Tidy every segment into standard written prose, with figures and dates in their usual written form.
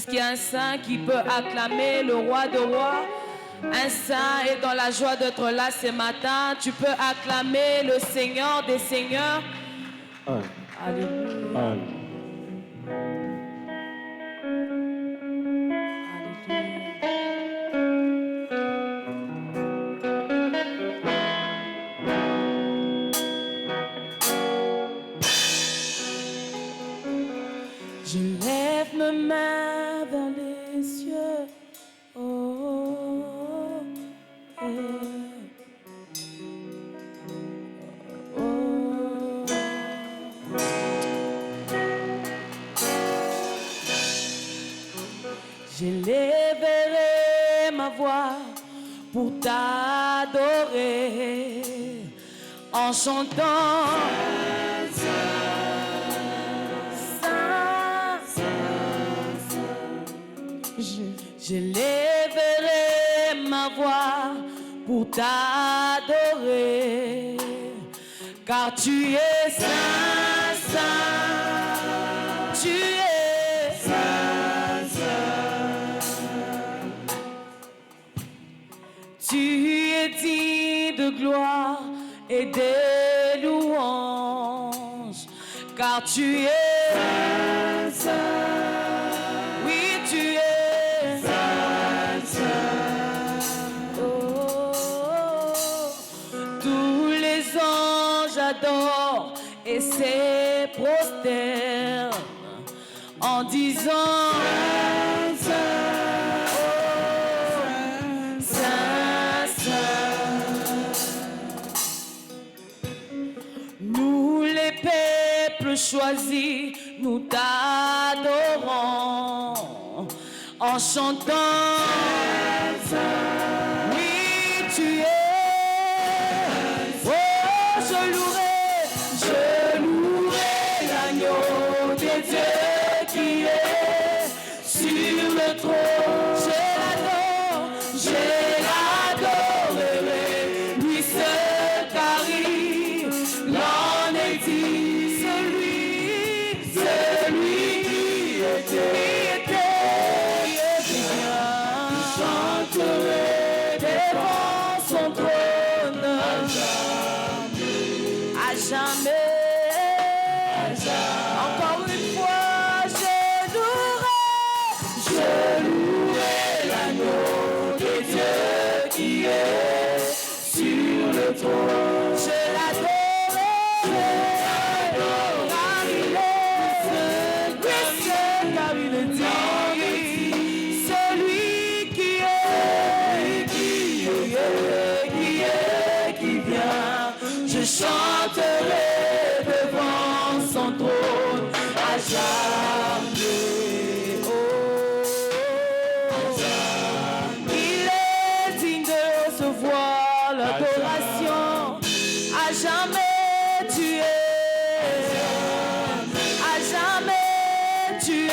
Est-ce qu'il y a un saint qui peut acclamer le roi de rois? Un saint est dans la joie d'être là ce matin. Tu peux acclamer le Seigneur des seigneurs. Alléluia. Je lève mes mains vers les cieux. Oh, oh, oh. J'élèverai ma voix pour t'adorer en chantant. J'élèverai ma voix pour t'adorer, car tu es saint, saint, tu es saint, saint. Tu es digne de gloire et de louange, car tu es saint, saint. Oui, tu es adore et se prosterne en disant Saint, Saint, Saint. Nous les peuples choisis, nous t'adorons en chantant Saint. Oui, tu es. Je louerai l'agneau des dieux qui est sur le trône. Je l'adorerai, lui seul car il en est dit. Celui qui était, je chanterai devant son trône. Jamais, encore une fois, je louerai l'agneau de Dieu qui est sur le trône. Je l'adorerai, car il est seul, car il est dit, celui qui vient, je chanterai devant son trône à jamais. Oh, il est digne de recevoir l'adoration. À jamais tu es. À jamais tu es.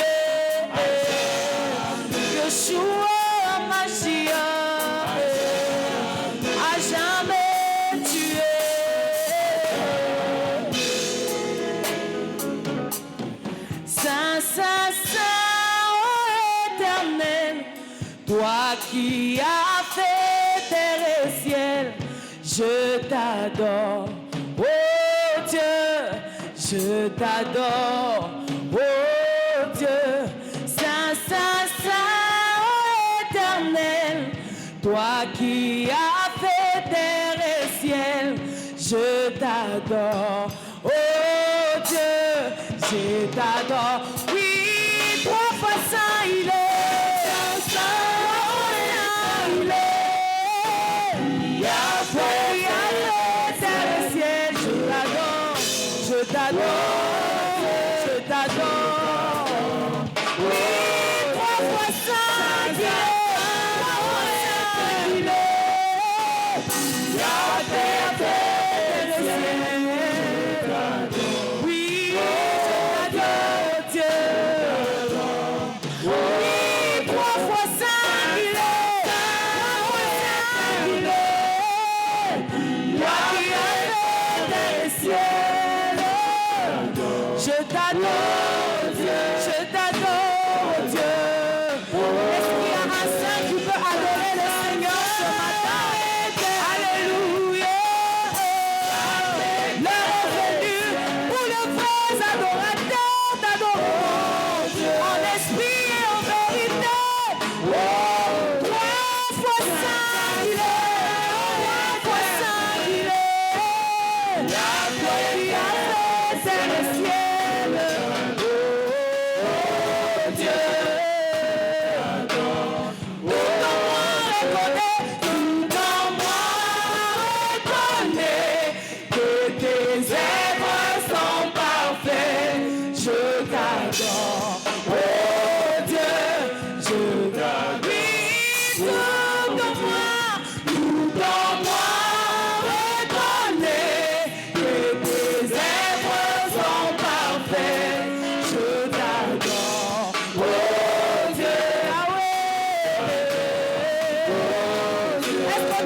Yeshua Mashiach. À jamais tu es. Saint, Saint, Saint, oh éternel, toi qui as fait terre et ciel, je t'adore, oh Dieu, je t'adore, oh Dieu. Saint, Saint, Saint, oh éternel, toi qui as fait terre et ciel, je t'adore, oh Dieu, je t'adore. Oui, trois fois saint il est. Saint, il est. Yahweh, terre et ciel, je t'adore. Je t'adore. Je t'adore. Oui, trois fois saint il est. Il est. Yahweh, terre et ciel. Oui, Dieu,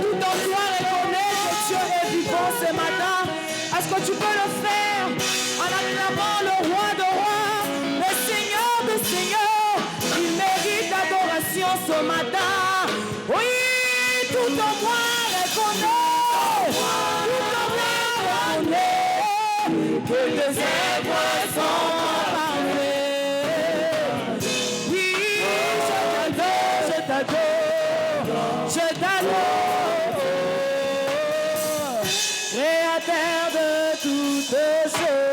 tout en toi reconnaît que Dieu est vivant ce matin? Est-ce que tu peux le faire en acclamant le roi de rois, le Seigneur de seigneurs? Il mérite l'adoration ce matin. Oui, tout en moi reconnaît, tout en moi reconnaît que tes œuvres sont parfaites. Oui, je t'adore, je t'adore, Créateur de toutes choses.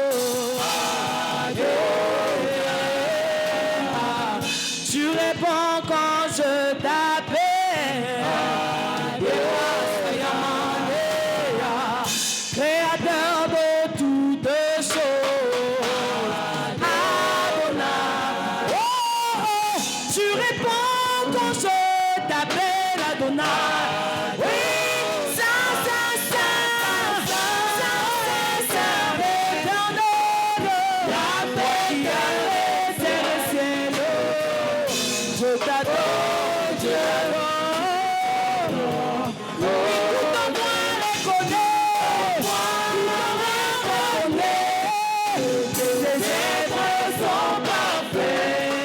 Tu réponds quand je t'appelle. Créateur de toutes choses. Adonai. Oh, oh, tu réponds quand je t'appelle Adonai. Oui, ça, éternel. La paix qui a laissé le ciel. Je t'adore, Dieu. Oui, tout en moi reconnaît, que tes œuvres sont parfaites.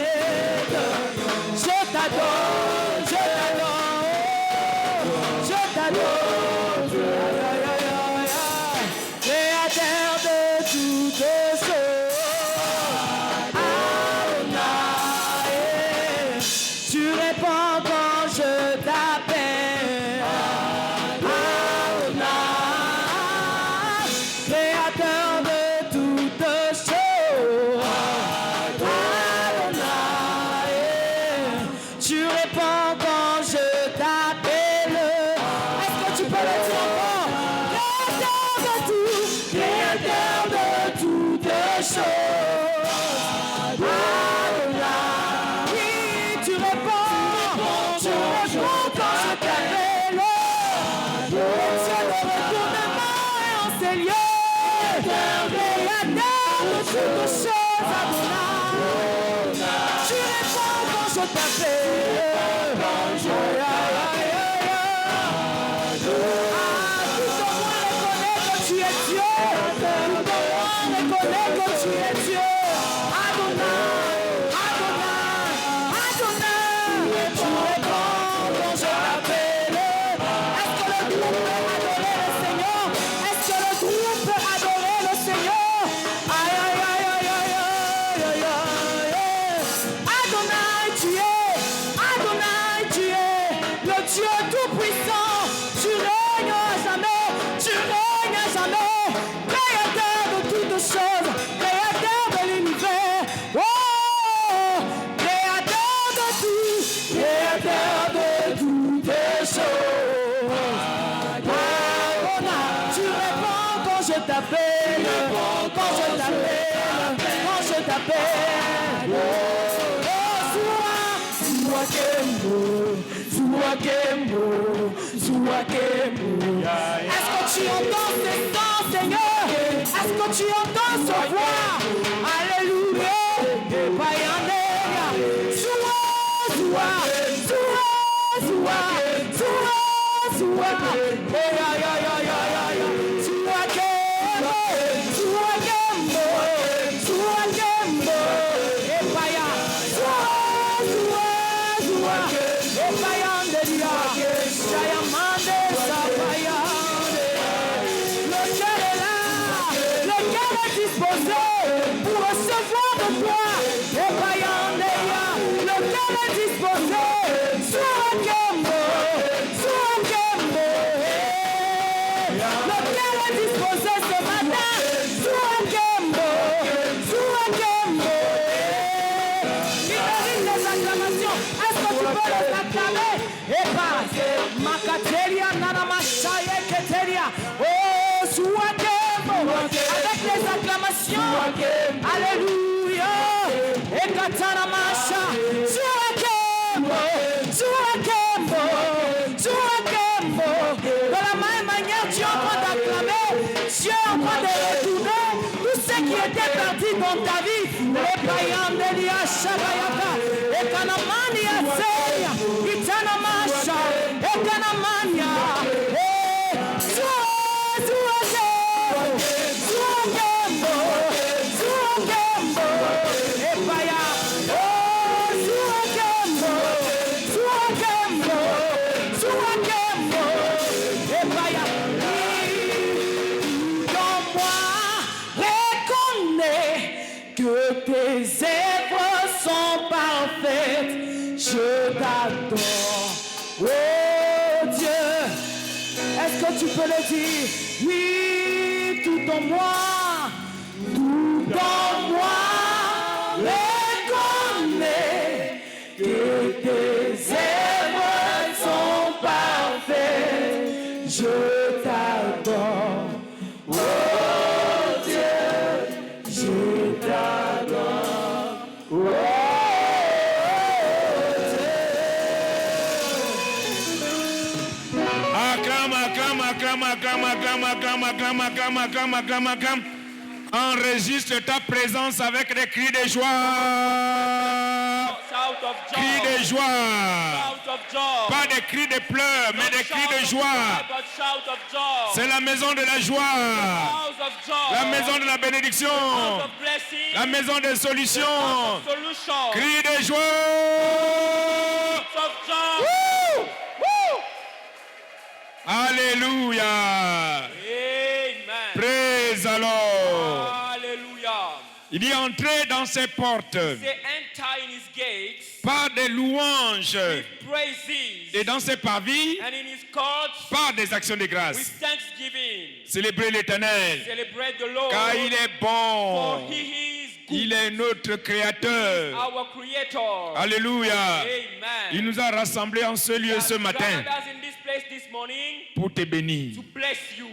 Je t'adore, je t'adore, je t'adore, Créateur de toutes choses. Adonai, tu réponds quand je t'appelle. Adonai, Créateur de toutes choses. Adonai, tu réponds quand je t'appelle. Est-ce que tu peux le dire encore? Créateur de toutes choses. Adonai, oui, tu réponds quand je t'appelle. Le Dieu de retournement est en ces lieux. Créateur de toutes choses, Adonai. Tu réponds quand je t'appelle. Tout en moi reconnaît que tu es Dieu. Tout en moi reconnaît que tu es Dieu. Adonai, Adonai, Adonai. Tu réponds quand je t'appelle. Est-ce que le groupe peut adorer le Seigneur? Est-ce que le groupe peut adorer le Seigneur? Aïe, aïe, aïe, aïe, aïe, aïe, aïe, aïe. Adonai, tu es le Dieu tout-puissant. Tu règnes à jamais, Créateur de toutes choses, Créateur de l'univers. Oh, Créateur de tout, Créateur de toutes choses. Adonai, tu réponds quand je t'appelle, quand je t'appelle. Oh, est-ce que tu entends ces sons, Seigneur? Est-ce que tu entends ce voix? Alléluia. Disposé pour recevoir de toi, et Payandeya, le cœur est disposé, sur un kembo, le cœur est disposé ce matin, sur un kembo, il mérite les acclamations. Est-ce que tu peux les acclamer? Et pas, Makateria, Nanamashaya, Keteria, oh, Suakembo, avec les acclamations, alléluia, et Katana Masha, Suakembo, de la même manière, tu es en train d'acclamer, tu es en train de retourner tout ce qui était perdu dans ta vie, les païens de Shabayaka, et Kanamania Seya, Itana Masha, et Kanamania, Dieu. Est-ce que tu peux le dire? Oui, tout en moi reconnaît que tes œuvres sont parfaites. Je t'adore, oh Dieu, je t'adore, oh Dieu. Acclame. Enregistre ta présence avec des cris de joie. Cris de joie. Pas des cris de pleurs, mais des cris de joie. C'est la maison de la joie. La maison de la bénédiction. La maison des solutions. Cris de joie. Alléluia. Praise the Lord. Hallelujah. Il est entré dans ses portes They enter in his gates par des louanges with praises, et dans ses parvis and in his courts par des actions de with grâce. thanksgiving. Célébrez l'Éternel, Celebrate the Lord, car il est for bon. he is good, Il est notre Créateur. our Creator. Alléluia. Amen. Il nous a rassemblés en ce lieu ce matin Gathered us in this place this morning pour te bénir. to bless you.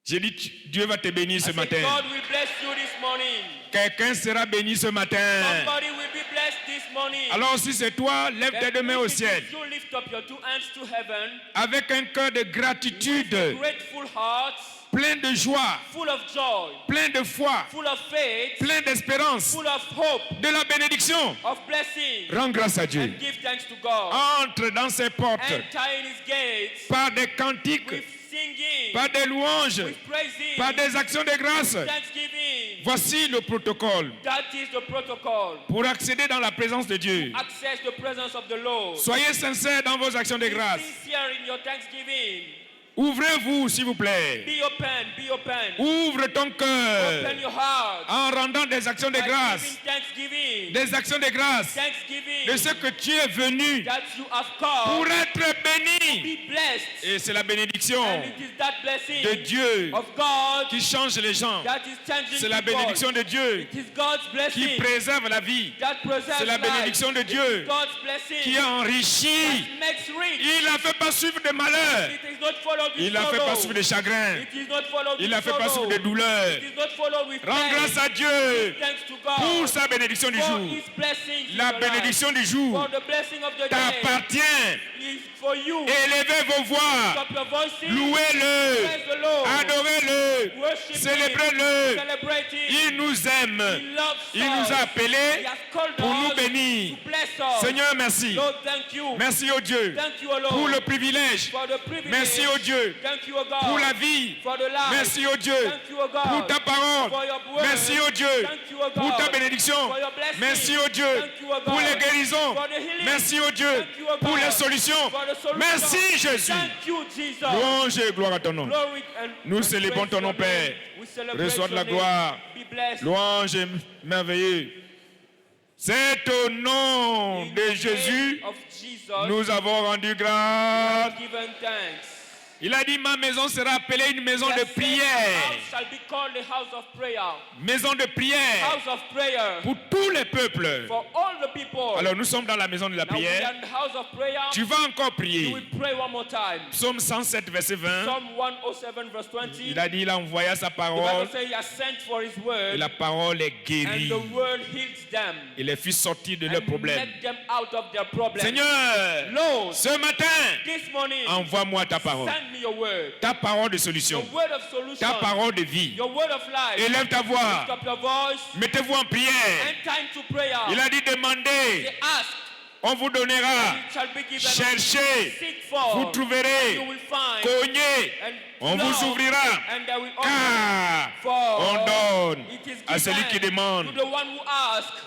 J'ai dit, Dieu va te bénir ce I said, matin. God will bless you this morning. Quelqu'un sera béni ce matin. Somebody will be blessed this morning. Alors si c'est toi, lève tes deux mains au ciel. You lift up your two hands to heaven Avec un cœur de gratitude, grateful hearts, plein de joie, full of joy, plein de foi, full of faith, plein d'espérance, full of hope, de la bénédiction. of blessing. Rends grâce à Dieu. And give thanks to God. Entre dans ses portes Enter in his gates par des cantiques, with singing, par des louanges, with praising, par des actions de grâce. thanksgiving. Voici le protocole That is the protocol. pour accéder dans la présence de Dieu. Access the presence of the Lord. Soyez sincères dans vos actions de Be grâce. sincere in your thanksgiving. Ouvrez-vous, s'il vous plaît. Be open, be open. Ouvre ton cœur Open your heart. en rendant des actions de By grâce. giving thanksgiving. Des actions de grâce Thanksgiving de ce que tu es venu that you have come. pour être béni. Be blessed. Et c'est la bénédiction And it is that blessing de Dieu of God qui change les gens. that is changing C'est la people. bénédiction de Dieu It is God's qui blessing préserve la vie. that preserves C'est la life. bénédiction de It Dieu is God's blessing qui enrichit. that makes rich. Il n'a fait pas suivre de malheur. It is not followed with Il n'a fait sorrow. pas suivre de chagrin. It is not followed Il with n'a fait pas sorrow. suivre de douleur. It is not followed with Rends pain. grâce à Dieu Thanks to God pour sa bénédiction du for jour. his blessings in La your bénédiction du life. jour For the blessing of the day t'appartient. is for you. Élevez vos voix. Stop your voices. Louez-le. Praise the Lord. Adorez-le. Worship Célébrez-le. him. Celebrate him. Il nous aime. He loves Il nous us. a He appelés has called pour nous us bénir. to bless us. Seigneur, merci. Lord, thank you. Merci au Dieu Thank you, O Lord, pour le privilège. for the privilege. Merci au Dieu Thank you, O God, pour la vie. for the life. Merci au Dieu Thank you, O God, pour ta parole. for your word. Merci au Dieu Thank you, O God, pour ta bénédiction. for your blessing. Merci au Dieu Thank you, O God, pour les guérisons. for the healing. Merci au Dieu Thank you, O God, pour les solutions. for the solution. Merci Jésus. Thank you, Jesus. Louange et gloire à ton nom. Glory and Nous and célébrons praise ton nom, your Père. name. We celebrate Reçois de la your name. gloire. Be blessed. Louange et merveilleux. C'est au nom In de the Jésus, name of Jesus, nous avons rendu grâce. given thanks. Il a dit, ma maison sera appelée une maison He de has said, prière. "The house shall be called the house of prayer." Maison de prière House of prayer pour tous les peuples. for all the people. Alors nous sommes dans la maison de la Now we are prière. in the house of prayer. Tu vas encore We prier. will pray one more time. Psaume 107, verset 20. Psalm 107 verse 20. Il a dit, il a envoyé sa The parole Bible says he has sent for his et word, la parole est and guérie. the word heals them Il les fit sortir de leurs and problèmes. let them out of their problems. Seigneur, Lord, ce matin, this morning, envoie-moi ta parole. send me your word. Ta parole de Your solution. word of solution. Ta parole de vie. Your word of life. Élève ta Lift voix. up your voice. Mettez-vous en prière. Enter into prayer. Il a dit, demandez, Say, ask, on vous donnera. and it shall be given. Cherchez, Seek for, vous you trouverez. will find. Cognez, And on vous knock, ouvrira. and they will open. Car For on donne it is à celui qui given demande. to the one who asks.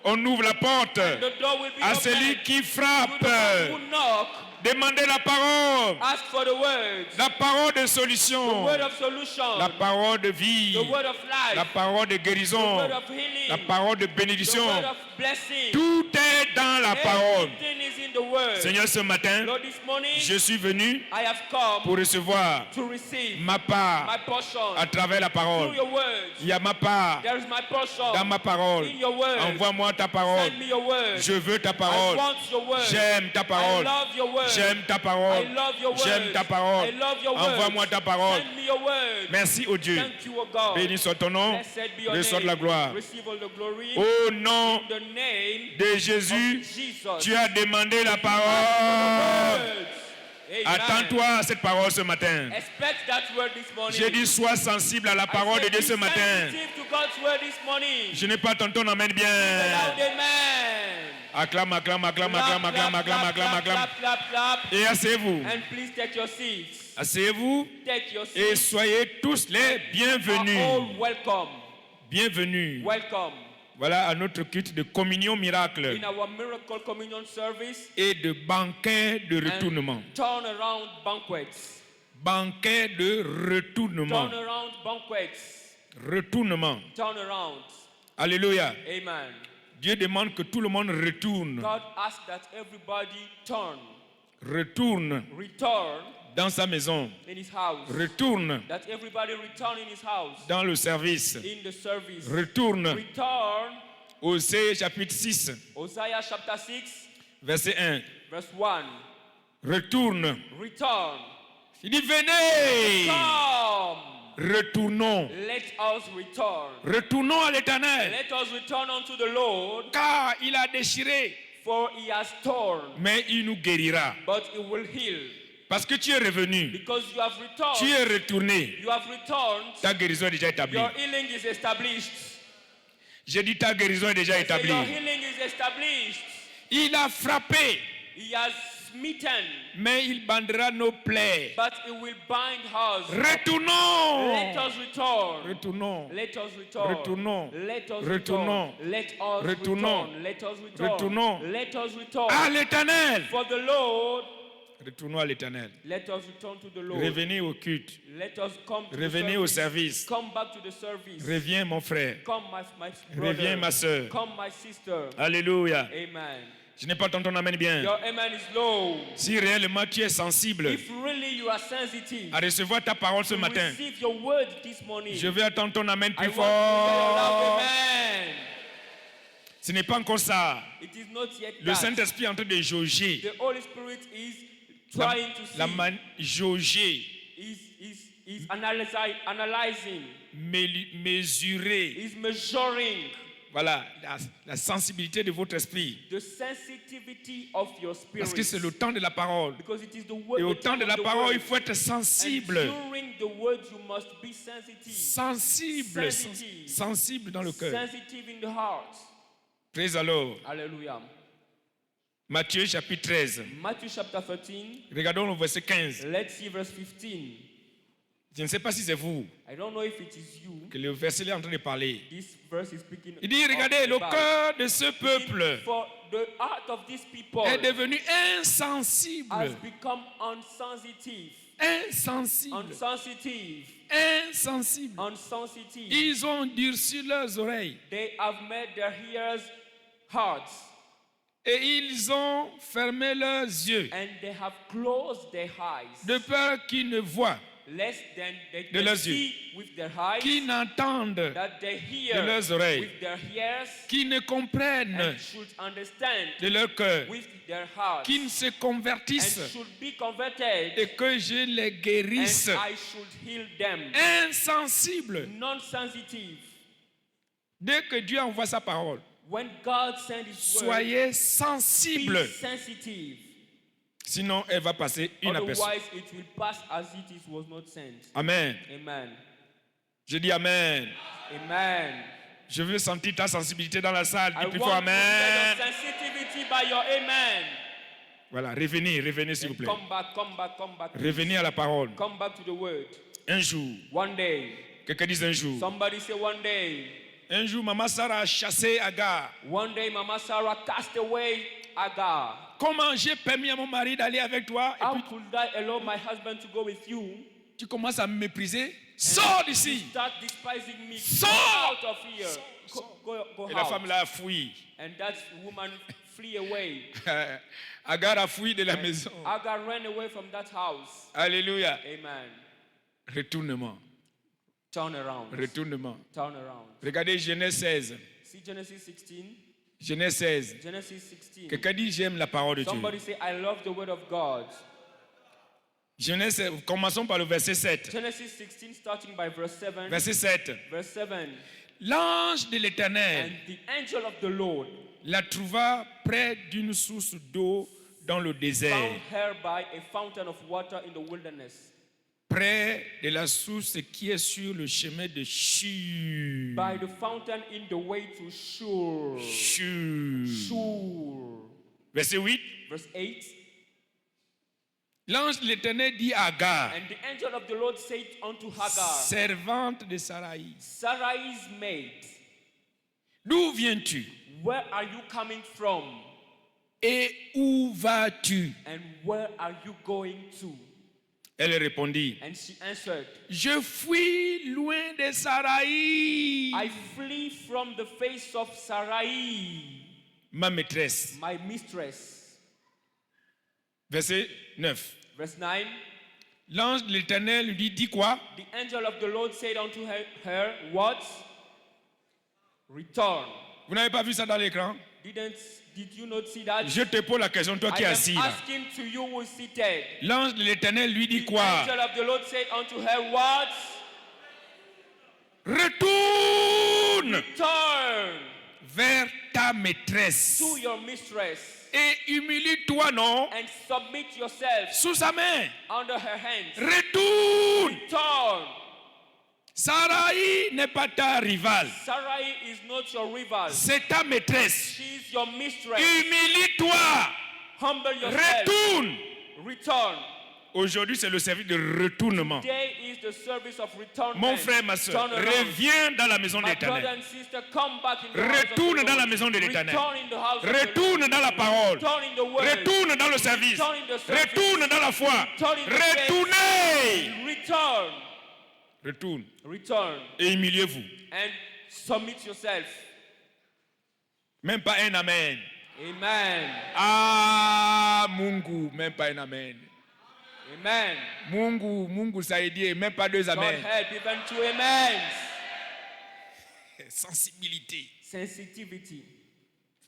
On ouvre la porte The door will be à open celui qui to frappe. the one who knock. Demandez la parole. Ask for the words. La parole de The solution. word of solution. La parole de vie. The word of life. La parole de The guérison. word of healing. La parole de The bénédiction. word of blessing. Tout est dans la parole. Everything is in the word. Seigneur, ce matin, Lord, this morning je suis venu I have come pour recevoir to receive ma part my portion à travers la parole. through your words. Il y a ma part There is my portion dans ma parole. in your words. Envoie-moi ta parole. Send me your words. Je veux ta I parole. want your words. J'aime ta I parole. love your words. J'aime ta I parole. love your words. J'aime ta parole. I love your words. Envoie-moi ta parole. Send me your words. Merci, oh Dieu. Thank you, O God. Béni soit ton nom. Blessed be your Reçois de la name. gloire. Receive all the glory. Au nom In the name de of Jésus, Jesus. tu as demandé la parole. Words. Amen. Attends-toi à cette parole ce matin. Expect that word this morning. J'ai dit, sois sensible à la parole de Dieu ce matin. Sensitive to God's word this morning. Je n'ai pas ton ton, amène bien. Loud amen. Acclame, acclame, acclame, acclame, acclame, acclame, acclame, acclame. Clap, clap. Et asseyez-vous. And please take your seats. Asseyez-vous Take your seats. et soyez tous les Are bienvenus. all welcome. Bienvenue. Welcome. Voilà à notre culte de communion miracle In our miracle communion service et de banquet de retournement. and turn around banquets. Banquet de retournement. Turn around banquets. Retournement. Turn around. Alléluia. Amen. Dieu demande que tout le monde retourne. God asks that everybody Retourne return dans sa maison. in his house. Retourne That everybody return in his house. dans le service. In the service. Retourne. Return. Osée chapitre 6, Hosea chapter 6, verset 1. verse 1. Retourne. Return. Il dit, venez. Come. Retournons. Let us return. Retournons à l'Éternel. Let us return unto the Lord, Car il a déchiré, for he has torn, mais il nous guérira. but he will heal. Parce que tu es revenu. Because you have Tu returned, es retourné. you have returned, Ta guérison est déjà établie. your healing is established. J'ai dit ta guérison est déjà Say, établie. your healing is established. Il a frappé, He has smitten, mais il bandera nos plaies. but he will bind us. Retournons. Let us return. Retournons. Let us return. Retournons. Let us Retournons. return. Let us Retournons. return. Let us return. Retournons. Let us return. À l'Éternel. For the Lord, Retournons à l'Éternel. let us return to the Lord. Revenez au culte. Let us come to Revenez the au service. service. Come back to the service. Reviens mon frère. Come my brother. Reviens ma soeur. Come my sister. Alléluia. Amen. Je n'ai pas ton amène bien. Your amen is low. Si réellement tu es sensible If really you are sensitive à recevoir ta parole ce to matin, receive your word this morning, je vais attendre ton amène I plus want to hear your loud fort. amen. Ce n'est pas encore ça. It is not yet Le that. Saint-Esprit est en train de jauger. The Holy Spirit is trying to see. Jauger, Is analyzing. mesurer. Is measuring Voilà, la sensibilité de votre esprit. the sensitivity of your spirit. Parce que c'est le temps de la parole. Because it is the word. Et au the temps time de of la the parole, word. il faut être sensible. And during the words, you must be sensitive. Sensible. Sensitive. Sensible dans le cœur. Sensitive in the heart. Praise alors. Hallelujah. Matthieu chapitre 13. Matthew chapter 13. Regardons le verset 15. Let's see verse 15. Je ne sais pas si c'est vous I don't know if it is you. que le verset est en train de parler. This verse is speaking. Il dit, regardez, le about. cœur de ce peuple For the heart of these people est devenu has insensible. become insensitive. Insensible. Insensitive. Insensible. Insensitive. Ils ont durci leurs oreilles They have made their ears hard, et ils ont fermé leurs yeux and they have closed their eyes, de peur qu'ils ne voient, lest then they de can leurs see with their eyes, qu'ils n'entendent, that they de hear leurs oreilles, with their ears, qu'ils ne comprennent and should understand de leur cœur, with their hearts, qu'ils se and convertissent should be converted, et que je les guérisse. and I should heal them. Insensible. Non-sensitive. Dès que Dieu envoie sa parole, When God sends His word, soyez be sensible. sensitive. Sinon, elle va passer inaperçue. Otherwise, it will pass as it was not sent. Amen. Amen. Je dis Amen. Amen. Je veux sentir ta sensibilité dans la salle. I Dis want plus to fort feel Amen. your sensitivity by your amen. Voilà, revenez s'il vous plaît. Come back, come back, come back. Revenez à la parole. Come back to the word. Un jour, One day. quelqu'un dise un jour, Somebody say one day. Un jour, Maman Sarah a chassé Agar. One day, Mama Sarah cast away Agar. Comment j'ai permis à mon mari d'aller avec toi et How puis could I allow my husband to go with you? tu commences à me mépriser? Sors d'ici! Start despising me. Sors! Go out of here. Go Et la out. femme là a fui. And that woman flee away. Agar a fui de la maison. Agar ran away from that house. Alléluia. Amen. Retournement. Turn around. Retournement. Turn around. Regardez Genèse 16. See Genesis 16. Genèse 16. Genesis 16. Quelqu'un dit j'aime la parole de Dieu. Somebody say, I love the word of God. Genèse, commençons par le verset 7. Genesis 16, starting by verse 7. Verset 7. Verse 7. L'ange de l'Éternel And the angel of the Lord la trouva près d'une source d'eau dans le désert, found her by a fountain of water in the wilderness, près de la source qui est sur le chemin de Shur. by the fountain in the way to Shur. Shur. Shur. Verset 8. Verse 8. L'ange de l'Éternel dit à Agar, And the angel of the Lord said unto Hagar, servante de Sarai, Sarai's maid, d'où viens-tu where are you coming from? et où vas-tu? And where are you going to? Elle répondit, And she answered, je fuis loin de Sarai, I flee from the face of Sarai, ma maîtresse. my mistress. Verset 9. Verse 9. L'ange de l'Éternel lui dit quoi? The angel of the Lord said unto her, what? Return. Vous n'avez pas vu ça dans l'écran? Did you not see that? Je te pose la question, toi qui es I assis am là. asking to you who is seated. L'ange de l'Éternel lui dit The quoi? angel of the Lord said unto her, what? Retourne Turn vers ta maîtresse to your mistress et humilie-toi, non, and submit yourself sous sa main. under her hands. Retourne. Turn. Sarai n'est pas ta rivale, Sarai is not your rival. c'est ta maîtresse. She is your mistress. Humilie-toi. Humble yourself. Retourne. Return. Aujourd'hui, c'est le service de retournement. Today is the service of return. Mon frère, ma soeur, Turn around. reviens dans la maison de My brother l'Éternel. and sister, come back in the house of the Retourne Lord. dans la maison de l'Éternel. Return in the house of the Retourne Lord. dans la parole. Return in the word. Retourne dans le service. Return in the service. Retourne dans la foi. Return in the faith. Retournez. Return. Retourne. Return. Et humiliez-vous. And submit yourself. Même pas un amen. Amen. Ah, Mungu, même pas un amen. Amen. Mungu ça a dit, même pas deux God amen. help, even two amens. Sensibilité. Sensitivity.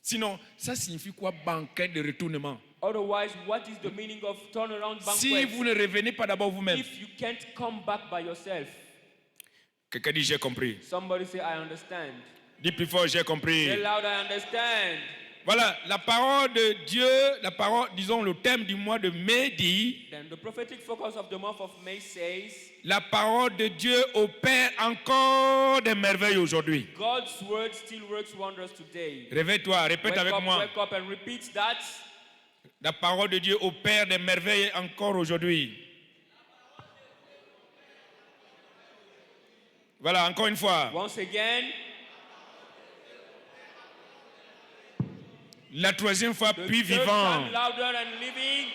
Sinon, ça signifie quoi banquet de retournement? Otherwise, what is the meaning of turnaround Si banquet? vous ne revenez pas d'abord vous-même. If you can't come back by yourself. Quelqu'un dit j'ai compris. Somebody say, I understand. Dis plus fort, j'ai compris. Say loud, I understand. Voilà, la parole de Dieu, la parole, disons le thème du mois de mai dit, Then the prophetic focus of the month of May says, la parole de Dieu opère encore des merveilles aujourd'hui. God's word still works wonders today. Réveille-toi, répète avec moi. Wake up and repeat that. La parole de Dieu opère des merveilles encore aujourd'hui. Voilà, encore une fois. Once again, La troisième fois, the puis third vivant. time, louder and living.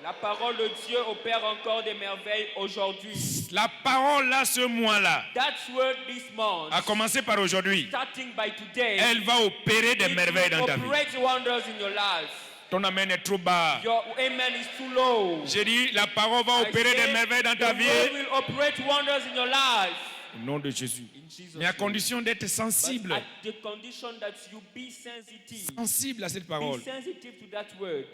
La parole de Dieu opère encore des merveilles aujourd'hui. La parole là, ce mois-là, That's word this month, a commencé par aujourd'hui. starting by today, Elle va opérer des it merveilles will dans ta vie. operate wonders in your life. Ton amen est trop bas. Your amen is too low. J'ai dit, la parole va I opérer des say, merveilles dans ta the vie. word will operate wonders in your life. Au nom de Jésus. In Jesus' Mais à name. condition d'être But sensible. at the condition that you be sensitive. Sensible à cette Be parole. sensitive to that word.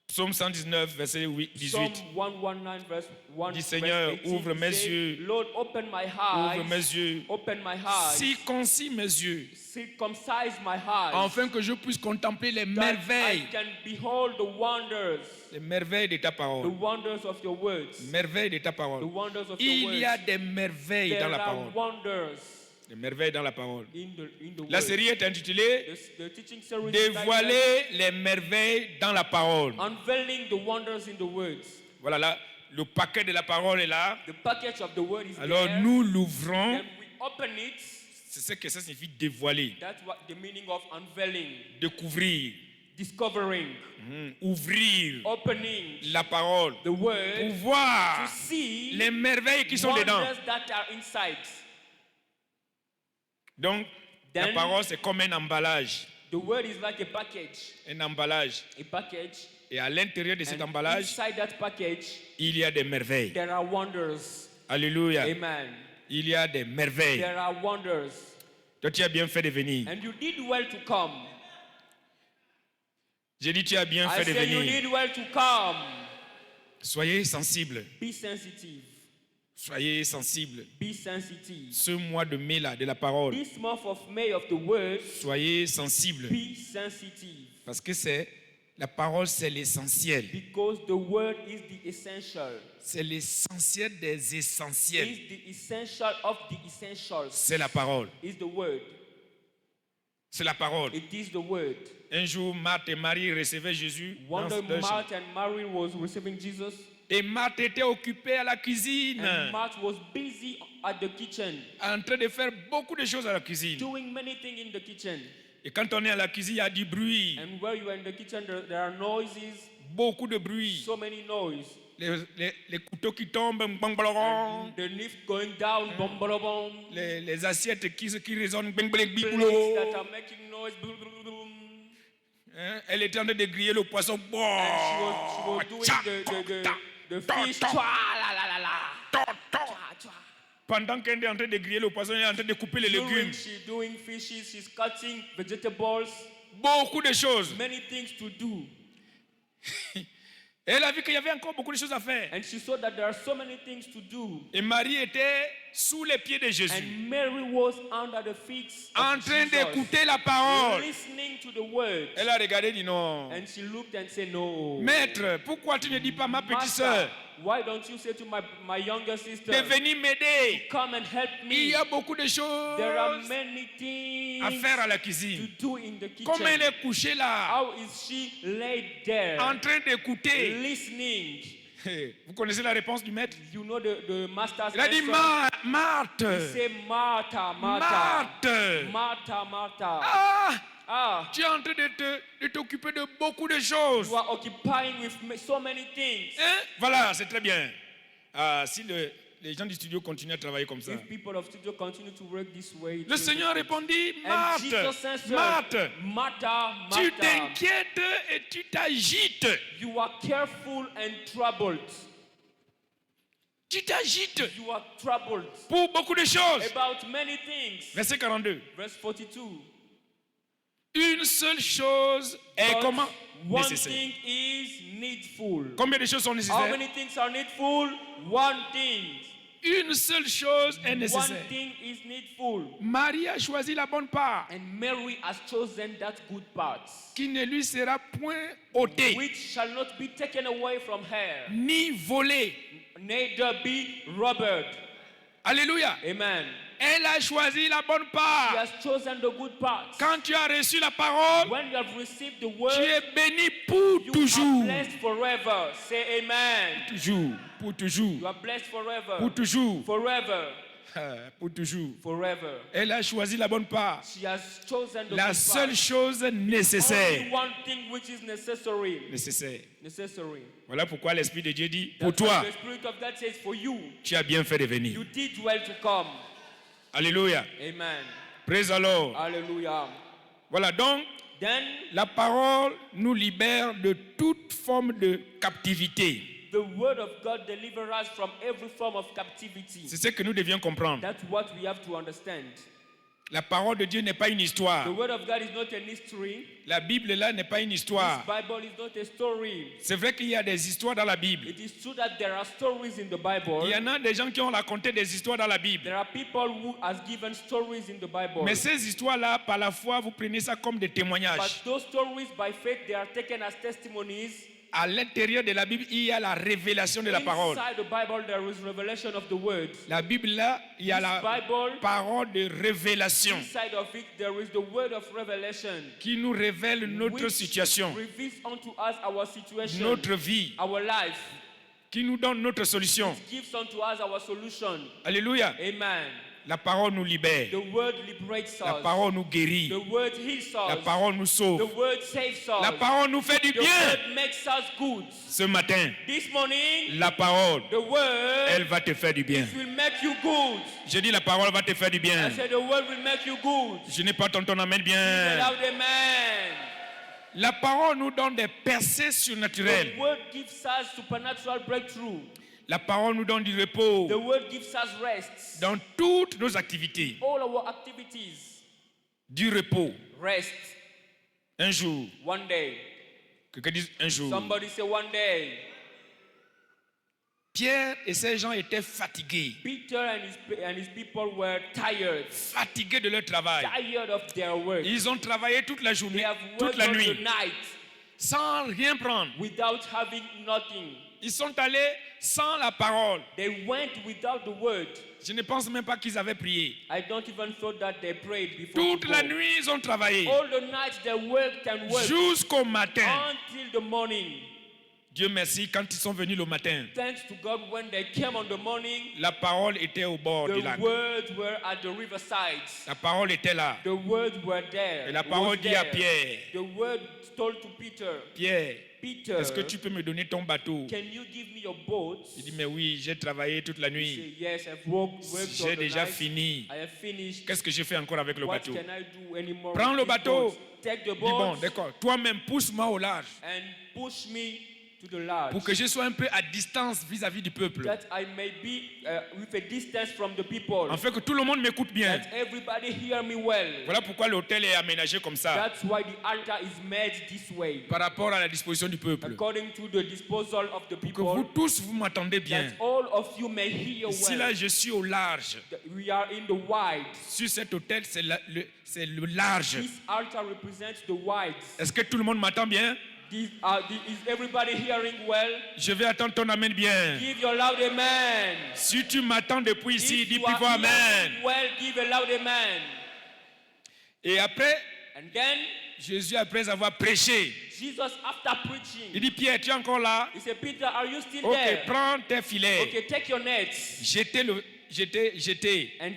Psaume 119, verset 18. Psalm 119 verse 1. Dis, Seigneur, verse 18, ouvre mes say, yeux. Lord, open my eyes. Ouvre mes yeux. Open my eyes. Circoncis mes yeux. Circumcise my eyes. Afin que je puisse contempler les that merveilles. I can behold the wonders. Les merveilles de ta The parole. wonders of your words. Merveilles de ta The parole. wonders of your Il words. y a des merveilles dans There la are parole. wonders Des merveilles dans la parole. in the La word. série est intitulée The teaching series is titled Dévoiler les merveilles dans la parole. Unveiling the wonders in the words. Voilà là, le paquet de la parole est là. The package of the word is Alors there. nous l'ouvrons. Then we open it. C'est ce que ça signifie dévoiler, That's what the meaning of unveiling, découvrir, discovering, ouvrir opening la parole, the word, pour to voir see les merveilles qui sont dedans. wonders that are inside. Donc, la Then- parole, c'est comme un emballage. The word is like a package. Un emballage. A package. Et à l'intérieur de cet And emballage, inside that package, il y a des merveilles. there are wonders. Alléluia. Amen. Il y a des merveilles. There are wonders. Toi, tu as bien fait de venir. And you did well to come. J'ai dit, tu as bien I fait de said you venir. did well to come. Soyez sensibles. Be sensitive. Soyez sensibles. Be sensitive. Ce mois de mai là, de la parole, This month of May of the word, soyez sensibles. be sensitive. Parce que la parole, c'est l'essentiel. Because the word is the essential. C'est l'essentiel des essentiels. Is the essential of the essentials. C'est la parole. Is the word. C'est la parole. It is the word. Un jour, Marthe et Marie recevaient Jésus. One dans day leur chambre. Martha and Mary was receiving Jesus, Et Marthe était occupée à la cuisine, and Martha was busy at the kitchen, en train de faire beaucoup de choses à la cuisine. doing many things in the kitchen. Et quand on est à la cuisine, il y a du bruit, And where you are in the kitchen, there are noises, beaucoup de bruit. so many noise. Les couteaux qui tombent, bang, bang, bang. The lift going down, bom bom bom. Les assiettes qui résonnent, bang, bang, Plates biboulot. that are making noise, boom, boom, boom. Hein, elle était en train de griller le poisson. And she was doing the fish. Chua, la la la la. Chua, chua. Pendant qu'elle est en train de griller le poisson, elle est en train de couper les During légumes. she's doing fishes, she's cutting vegetables, Beaucoup de choses. many things to do. Et elle a vu qu'il y avait encore beaucoup de choses à faire. And she saw that there are so many things to do. Et Marie était sous les pieds de Jésus, And Mary was under the feet en of train Jesus, d'écouter la parole. listening to the word. Elle a regardé et dit non. And she looked and said, no. Maître, pourquoi tu ne dis pas à ma petite Master, sœur why don't you say to my younger sister, de venir m'aider? come and help Il me? y a beaucoup de There are choses many things à faire à la to cuisine. do in the kitchen. Comme elle est couchée là, How is she laid there, en train d'écouter. listening? Vous connaissez la réponse du maître? You know the master's Il a dit answer? Marthe, Say, Martha, Martha, Marthe. Martha, Martha. Ah, tu es en train de t'occuper de beaucoup de choses. You are occupying with so many things. Hein? Voilà, c'est très bien. Ah, si les gens du studio continuent à travailler comme ça. If people of studio continue to work this way, it Le will Seigneur be- répondit, And Marthe, Jesus answered, Marthe, Martha, tu Martha, t'inquiètes et tu t'agites. you are careful and troubled. Tu t'agites You are troubled pour beaucoup de choses. about many things. Verset 42. Verse 42. Une seule chose est But comment one nécessaire. thing is needful. Combien de choses sont How nécessaires? many things are needful? One thing. Une seule chose est One nécessaire. thing is needful. Marie a choisi la bonne part, And Mary has chosen that good part, qui ne lui sera point ôtée, which shall not be taken away from her, ni volée. neither be robbed. Alléluia. Amen. Elle a choisi la bonne She part. has chosen the good part. Quand tu as reçu la parole, When you have received the tu word, es béni pour you toujours. are blessed forever. Say amen. Toujours, pour You toujours, are blessed forever. pour toujours, Forever. pour toujours. Forever. Elle a choisi la bonne part. She has chosen the La good seule part. chose Only nécessaire. one thing which is necessary. Nécessaire. Necessary. Voilà pourquoi l'Esprit de Dieu dit, pour That's why toi, the Spirit of God says, for you, tu as bien fait de venir. you did well to come. Alléluia. Amen. Praise the Lord. Hallelujah. Voilà, donc, Then la parole nous libère de toute forme de captivité. the word of God delivers us from every form of captivity. C'est ce que nous devions comprendre. That's what we have to understand. La parole de Dieu n'est pas une histoire. The word of God is not an history. La Bible là n'est pas une This histoire. Bible is not a story. C'est vrai qu'il y a des histoires dans la Bible. It is true that there are stories in the Il Bible. y en a des gens qui ont raconté des histoires dans la Bible. There are people who has given stories in the Bible. Mais ces histoires-là, par la foi, vous prenez ça comme des témoignages. But those stories by faith, they are taken as testimonies. À l'intérieur de la Bible, il y a la révélation de la parole. Inside the Bible, there is revelation of the word. La Bible là, il y a This la Bible, parole de révélation inside of it, there is the word of revelation. qui nous révèle notre which situation, reveals unto us our situation, notre vie, our life. qui nous donne notre solution. Gives unto us our solution. Alléluia. Amen. La parole nous libère. The word liberates La us. parole nous guérit. The word heals La us. parole nous The sauve. word saves us. La parole nous fait du The bien. word makes us good. Ce matin, This morning, la parole, the word elle va te faire du bien. will make you good. Je dis la parole va te faire du I bien. said the word will make you good. Je n'ai pas entendu ton amen Say bien. loud amen. La parole nous donne des percées surnaturelles. The word gives us supernatural breakthrough. La parole nous donne du repos The word gives us rest. dans toutes nos activités. All our activities. Du repos. Rest. Un jour. One day. Quelqu'un dit un jour. Somebody say one day. Pierre et ces gens étaient fatigués. Peter and his people were tired. Fatigués de leur travail. Tired of their work. Ils ont travaillé toute la They journée, have toute worked la all nuit, the night sans rien prendre. without having nothing. Ils sont allés sans la parole. They went without the word. Je ne pense même pas qu'ils avaient prié. I don't even thought that they prayed before. Toute to la go. nuit, ils ont travaillé. All the night they worked and worked Jusqu'au matin. until the morning. Dieu merci, quand ils sont venus le matin, Thanks to God, when they came on the morning, la parole était au bord du the lac. words were at the riverside. La parole était là. The words were there. Et la It parole was dit à there. Pierre, The word told to Peter, Pierre, Peter, est-ce que tu peux me donner ton bateau? can you give me your boat? Il dit, mais oui, j'ai travaillé toute la He nuit. said, yes, I've worked J'ai all the déjà night. fini. I have finished. Qu'est-ce que j'ai fait encore avec le What bateau? can I do anymore? Prends with le this bateau. boat? Take the Il dit, bon, boat d'accord. Toi-même, pousse-moi au large and push me to the large, pour que je sois un peu à distance vis-à-vis du peuple. that I may be with a distance from the people, En fait, que tout le monde m'écoute bien. that everybody hear me well. Voilà pourquoi l'hôtel est aménagé comme ça, That's why the altar is made this way, par rapport à la disposition du peuple. according to the disposal of the Que vous people, tous, vous m'entendez bien. that all of you may hear Ici, well. là, je suis au large. We are in the wide. Sur cet hôtel, c'est le large. This altar represents the wide. Est-ce que tout le monde m'entend bien? Is everybody hearing well? Je vais attendre ton amen bien. Give your loud amen. Si tu m'attends depuis ici, If dis you plus are fort amen. hearing well, give a loud amen. Et après, And then Jésus, après avoir prêché, Jesus, after il preaching, dit, Pierre, tu es encore là? he said, Peter, are you still Ok, there? prends tes filets. Okay, take your nets Jetez and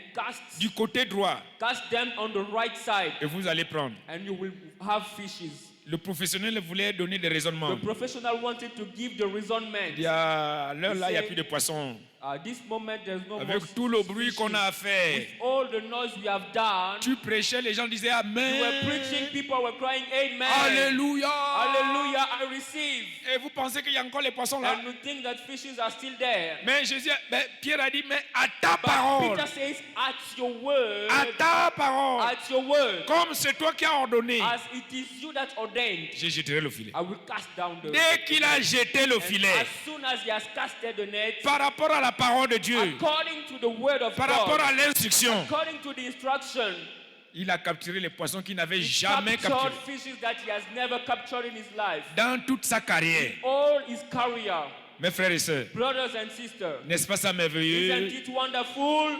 du côté droit cast them on the right side, et vous allez prendre. and you will have fishes. Le professionnel voulait donner des raisonnements. The professional wanted to give the reasonment. Il y a l'heure là, il n'y a plus de poissons. This moment, there's no more Avec tout le bruit qu'on a fishing. fait, With all the noise we have done, tu prêchais, les gens disaient you Amen. were preaching, people were crying, Amen. Alléluia. Hallelujah, I receive. Et vous pensez qu'il y a encore les poissons là? And we think that fishes are still there. Mais Jésus, Pierre a dit, mais à ta But parole, Peter says, at your word, à ta parole, at your word, comme c'est toi qui as ordonné, as it is you that ordained, je jetterai le filet. I will cast down the Dès qu'il a jeté le And filet, as soon as he has casted the net, par rapport à la parole de Dieu, according to the word of par rapport à God, l'instruction, according to the instruction, il a capturé les poissons qu'il n'avait he jamais captured capturés fishes that he has never captured in his life. dans toute sa carrière. All his career, Mes frères et sœurs, brothers and sisters, n'est-ce pas ça isn't merveilleux? it wonderful?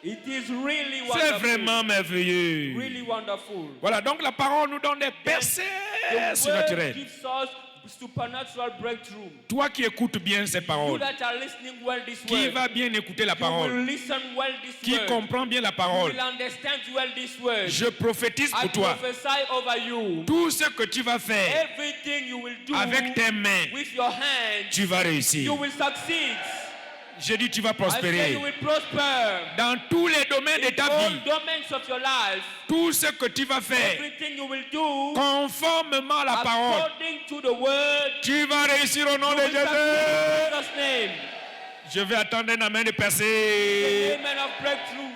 It is really C'est wonderful. vraiment merveilleux. Really wonderful. Voilà, donc la parole nous donne des percées The word surnaturelles. gives us supernatural breakthrough. Toi qui écoutes bien ces You paroles, that are listening well this qui word, va bien écouter la you parole, will listen well this qui word. comprend bien la You parole, will understand well this word. je prophétise I pour toi. prophesy over you. Tout ce que tu vas faire Everything you will do avec tes mains, with your hands, tu vas réussir. you will succeed. Je dis tu vas I say prospérer. you will prosper. Dans tous les domaines de In ta all vie, domains of your life, tout ce que tu vas faire, everything you will do conformément à la parole, according to the word, tu vas réussir au nom you de will succeed Jésus. in Jesus' name. Je vais attendre un amen de percée. Amen of breakthrough.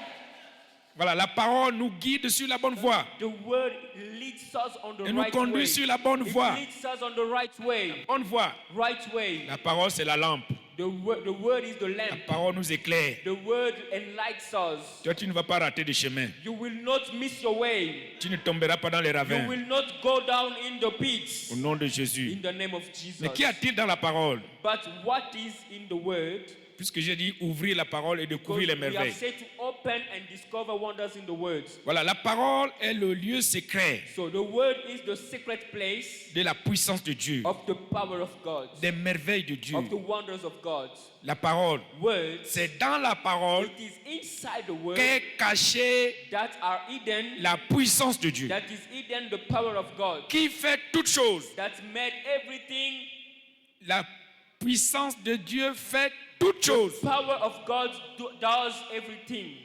Voilà, la parole nous guide sur la bonne voie. The word leads us on the Et nous right conduit way. sur la bonne It voie. leads us on the right way. Bonne voie. Right way. La parole, c'est la lampe. The word is the La lamp. parole nous éclaire. The word enlightens us. Toi, tu ne vas pas rater de chemin. You will not miss your way. Tu ne tomberas pas dans les You ravins. will not go down in the pits. Au nom de Jésus. In the name of Jesus. Mais qu'y a-t-il dans la parole? But what is in the word? Puisque j'ai dit ouvrir la parole et découvrir les We have merveilles. said to open and discover wonders in the words. Voilà, la parole est le lieu secret So the word is the secret place de la puissance de Dieu, of the power of God, des merveilles de Dieu. of the wonders of God. La parole, Words, c'est dans la parole it is inside the word qu'est cachée that are hidden, la puissance de Dieu, that is hidden the power of God, qui fait toutes choses. that made everything. La puissance de Dieu fait toutes choses. Power of God does everything.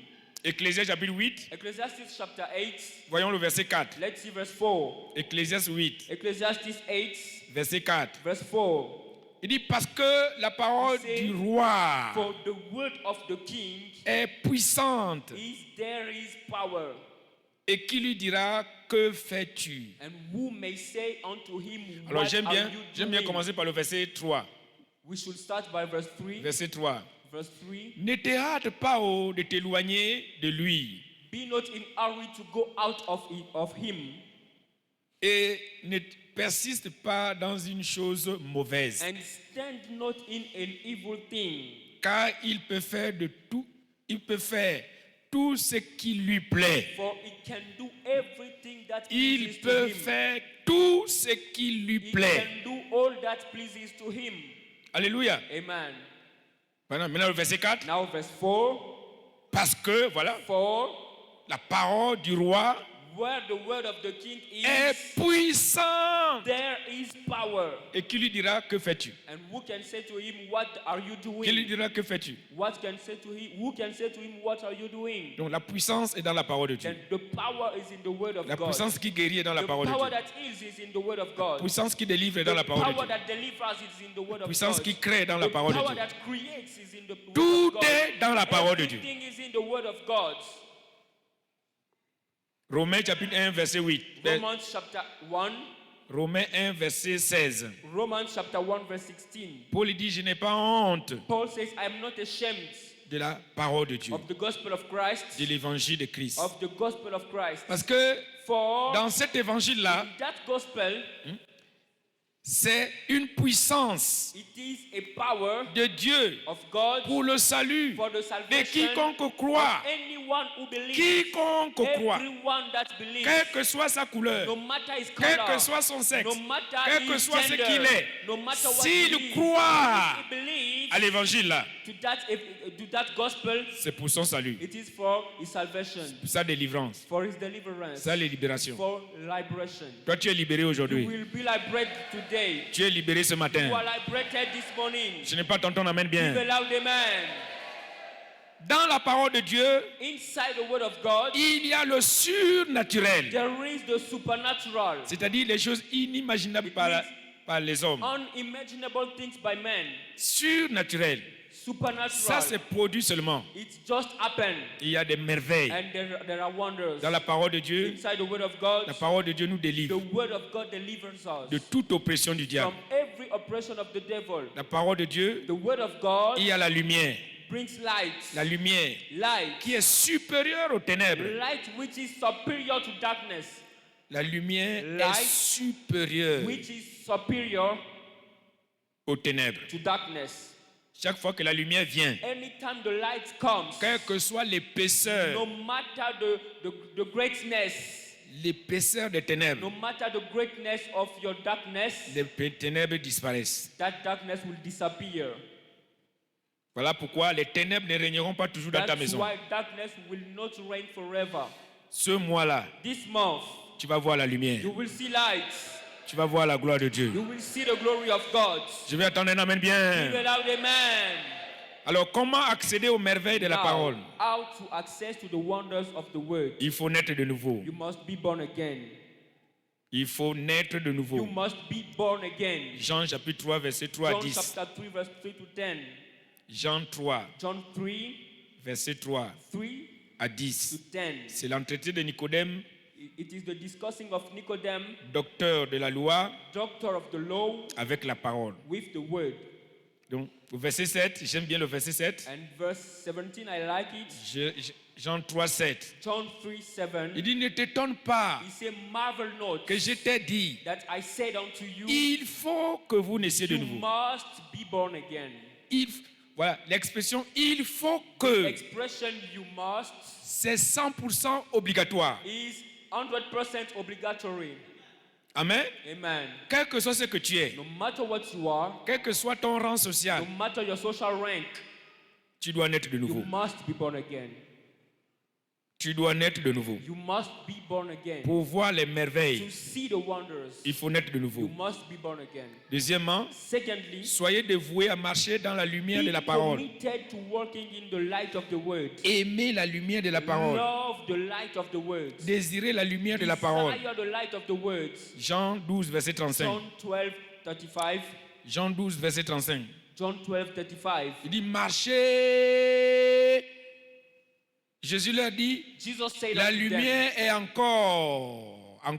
Ecclésiaste chapitre 8, Ecclesiastes chapter 8. voyons le verset 4. Let's see verse 4. Ecclésiaste 8, Ecclesiastes 8, verset 4. verse 4. Il dit parce que la parole du roi For the word of the king est puissante there is power. et qui lui dira que fais-tu? And who may say unto him, Alors what j'aime are bien you doing? commencer par le verset 3. We should start by verse 3. Verset 3. Verse 3. Ne te hâte pas de t'éloigner de lui Be not in hurry to go out of him, et ne persiste pas dans une chose mauvaise, and stand not in an evil thing. car il peut faire tout ce qui lui plaît. For he can do everything that Il pleases to peut him. faire tout ce qui lui He plaît. can do all that pleases to him. Alléluia. Amen. Maintenant le verset 4. Now verse 4. Parce que, voilà, For la parole du roi where the word of the king est is, puissante. there is power. Et qui lui dira que fais-tu? And who can say to him, what are you Qui lui doing? dira que fais-tu? What can say to him? Who can say to him, what are you doing? Donc la puissance est dans la parole de Dieu. Then the power is in the word of La God. puissance qui guérit est dans la The parole de power Dieu. that heals is in the word of God. La puissance qui délivre est dans la The parole de power Dieu. that delivers is in the word La of puissance God. qui crée est dans la The parole de power Dieu. that creates is in the word Tout of God. est dans la parole de Dieu. Everything is in the word of God. Romains chapitre 1 verset 8. Romans chapter 1. Romains 1 verset 16. Romans chapter 1 verse 16. Paul dit je n'ai pas honte Paul says, I am not ashamed de la parole de Dieu, of the gospel of Christ, de l'évangile de Christ. of the gospel of Christ. Parce que For dans cet évangile-là, in that gospel, c'est une puissance it is a power de Dieu of God pour le salut for the de salvation quiconque croit. of anyone who believes. Quiconque croit, Everyone that believes, quelle que soit sa couleur, no matter his quel color, que soit son sexe, no matter quel que his soit ce gender, qu'il est, no matter what s'il he is, croit if he believes à l'évangile là, to that gospel, c'est pour son salut, it is for his salvation, pour sa délivrance, for his deliverance, sa libération. for liberation. Toi, tu es libéré You aujourd'hui. will be liberated today. Tu es libéré ce matin. You are liberated this morning. Je n'ai pas t'entendre, amen Give a bien. loud amen. Dans la parole de Dieu, Inside the word of God, il y a le surnaturel, there is the supernatural, c'est-à-dire les choses inimaginables par les hommes. unimaginable things by men. Surnaturel. Supernatural. Ça, c'est produit seulement. It just happened. Il y a des merveilles. And there are wonders. Dans la parole de Dieu, Inside the word of God, la parole de Dieu nous the délivre word of God delivers us de toute oppression du diable. from every oppression of the devil. La parole de Dieu, The word of God il y a la lumière. brings light. La lumière Light. qui est supérieure aux ténèbres. Light which is superior to darkness. La lumière Light est supérieure Which is superior aux ténèbres. to darkness. Chaque fois que la lumière vient, Anytime the light comes, quelle que soit l'épaisseur, no matter the greatness, l'épaisseur des ténèbres, no matter the greatness of your darkness, les ténèbres disparaissent. that darkness will disappear. Voilà pourquoi les ténèbres ne régneront pas toujours dans ta That's maison. why darkness will not reign forever. Ce mois-là, This month, tu vas voir la lumière. you will see light. Tu vas voir la gloire de Dieu. You will see the glory of God. Je vais attendre un amen Give bien. it out, amen. Alors, comment accéder aux merveilles de la parole? How to access to the wonders of the word? Il faut naître de nouveau. You must be born again. Il faut naître de You nouveau. must be born again. Jean chapitre 3, verset 3 à John 10. chapter 3, verse 3 to 10. Jean 3, John 3, verset 3 3 à to 10. 10. C'est l'entretien de Nicodème, It is the discussing of Nicodemus, docteur de la loi, doctor of the law, avec la parole. with the word. Donc, au verset 7, j'aime bien le verset 7. And verse 17, I like it. Jean 3, 7. John 3, 7. Il dit, ne t'étonne pas He said, marvel not que je t'ai dit, that I said unto you, il faut que vous naissiez de you nouveau. must be be born again. Voilà, l'expression il faut que, Expression you must c'est 100% obligatoire. is 100% obligatory. Amen. Amen. Quel que soit ce que tu es, No matter what you are, quel que soit ton rang social, no matter your social rank, tu dois naître de you nouveau. must be born again. Tu dois naître de nouveau. You must be born again. Pour voir les To merveilles, see the wonders, il faut naître de you nouveau. must be born again. Deuxièmement, Secondly, soyez dévoués à marcher dans la lumière de be la parole. committed to working in the light of the word. Aimez la lumière de la parole. Love the light of the words. Désirez la lumière de la parole. Desire the light of the words. Jean 12, verset 35. John 12:35. Jean 12, verset 35. John 12:35. Il dit marchez. Jésus leur dit, Jesus said la unto them, lumière est encore and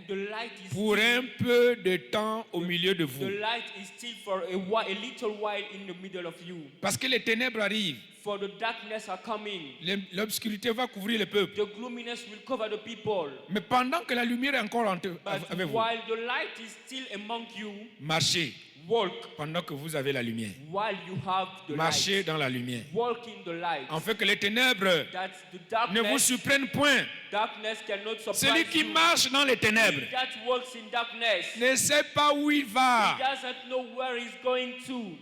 the light is pour still, un peu de temps au milieu de the vous. light is still for a little while in the middle of you. Parce que les ténèbres arrivent. For the darkness are coming. L'obscurité va couvrir le peuple. The gloominess will cover the people. Mais pendant que la lumière est encore But avec vous, while the light is still among you, marchez walk pendant que vous avez la lumière. while you have the Marchez light. dans la lumière. Walk in the light. En fait que les ténèbres That the ne vous darkness, surprennent point. darkness cannot surprise Celui qui you. marche dans les ténèbres He that walks in darkness, ne sait pas où il va. he doesn't know where he's going to.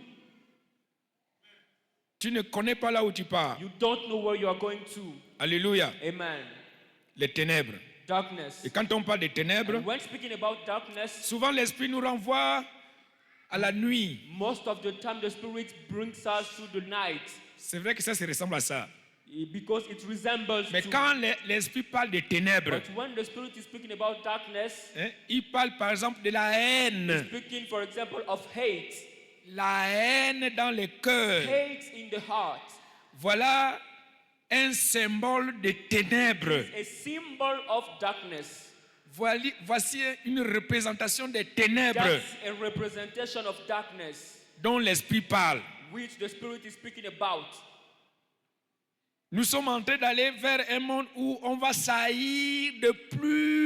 Tu ne connais pas là où tu pars. You don't know where you are going to. Alléluia. Amen. Les ténèbres. Darkness. Et quand on parle des ténèbres, And when speaking about darkness, souvent l'esprit nous renvoie à la nuit. most of the time the Spirit brings us to the night C'est vrai que ça ressemble à ça. because it resembles Mais to. quand l'esprit parle des ténèbres, But when the Spirit is speaking about darkness, hein, il parle par exemple de la haine. speaking for example of hate, La haine dans le cœur. hate in the heart, Voilà un symbole de ténèbres. a symbol of darkness. Voici une représentation des ténèbres That's a representation of darkness dont l'esprit parle. which the Spirit is speaking about. Nous sommes en train d'aller vers un monde où on va saillir de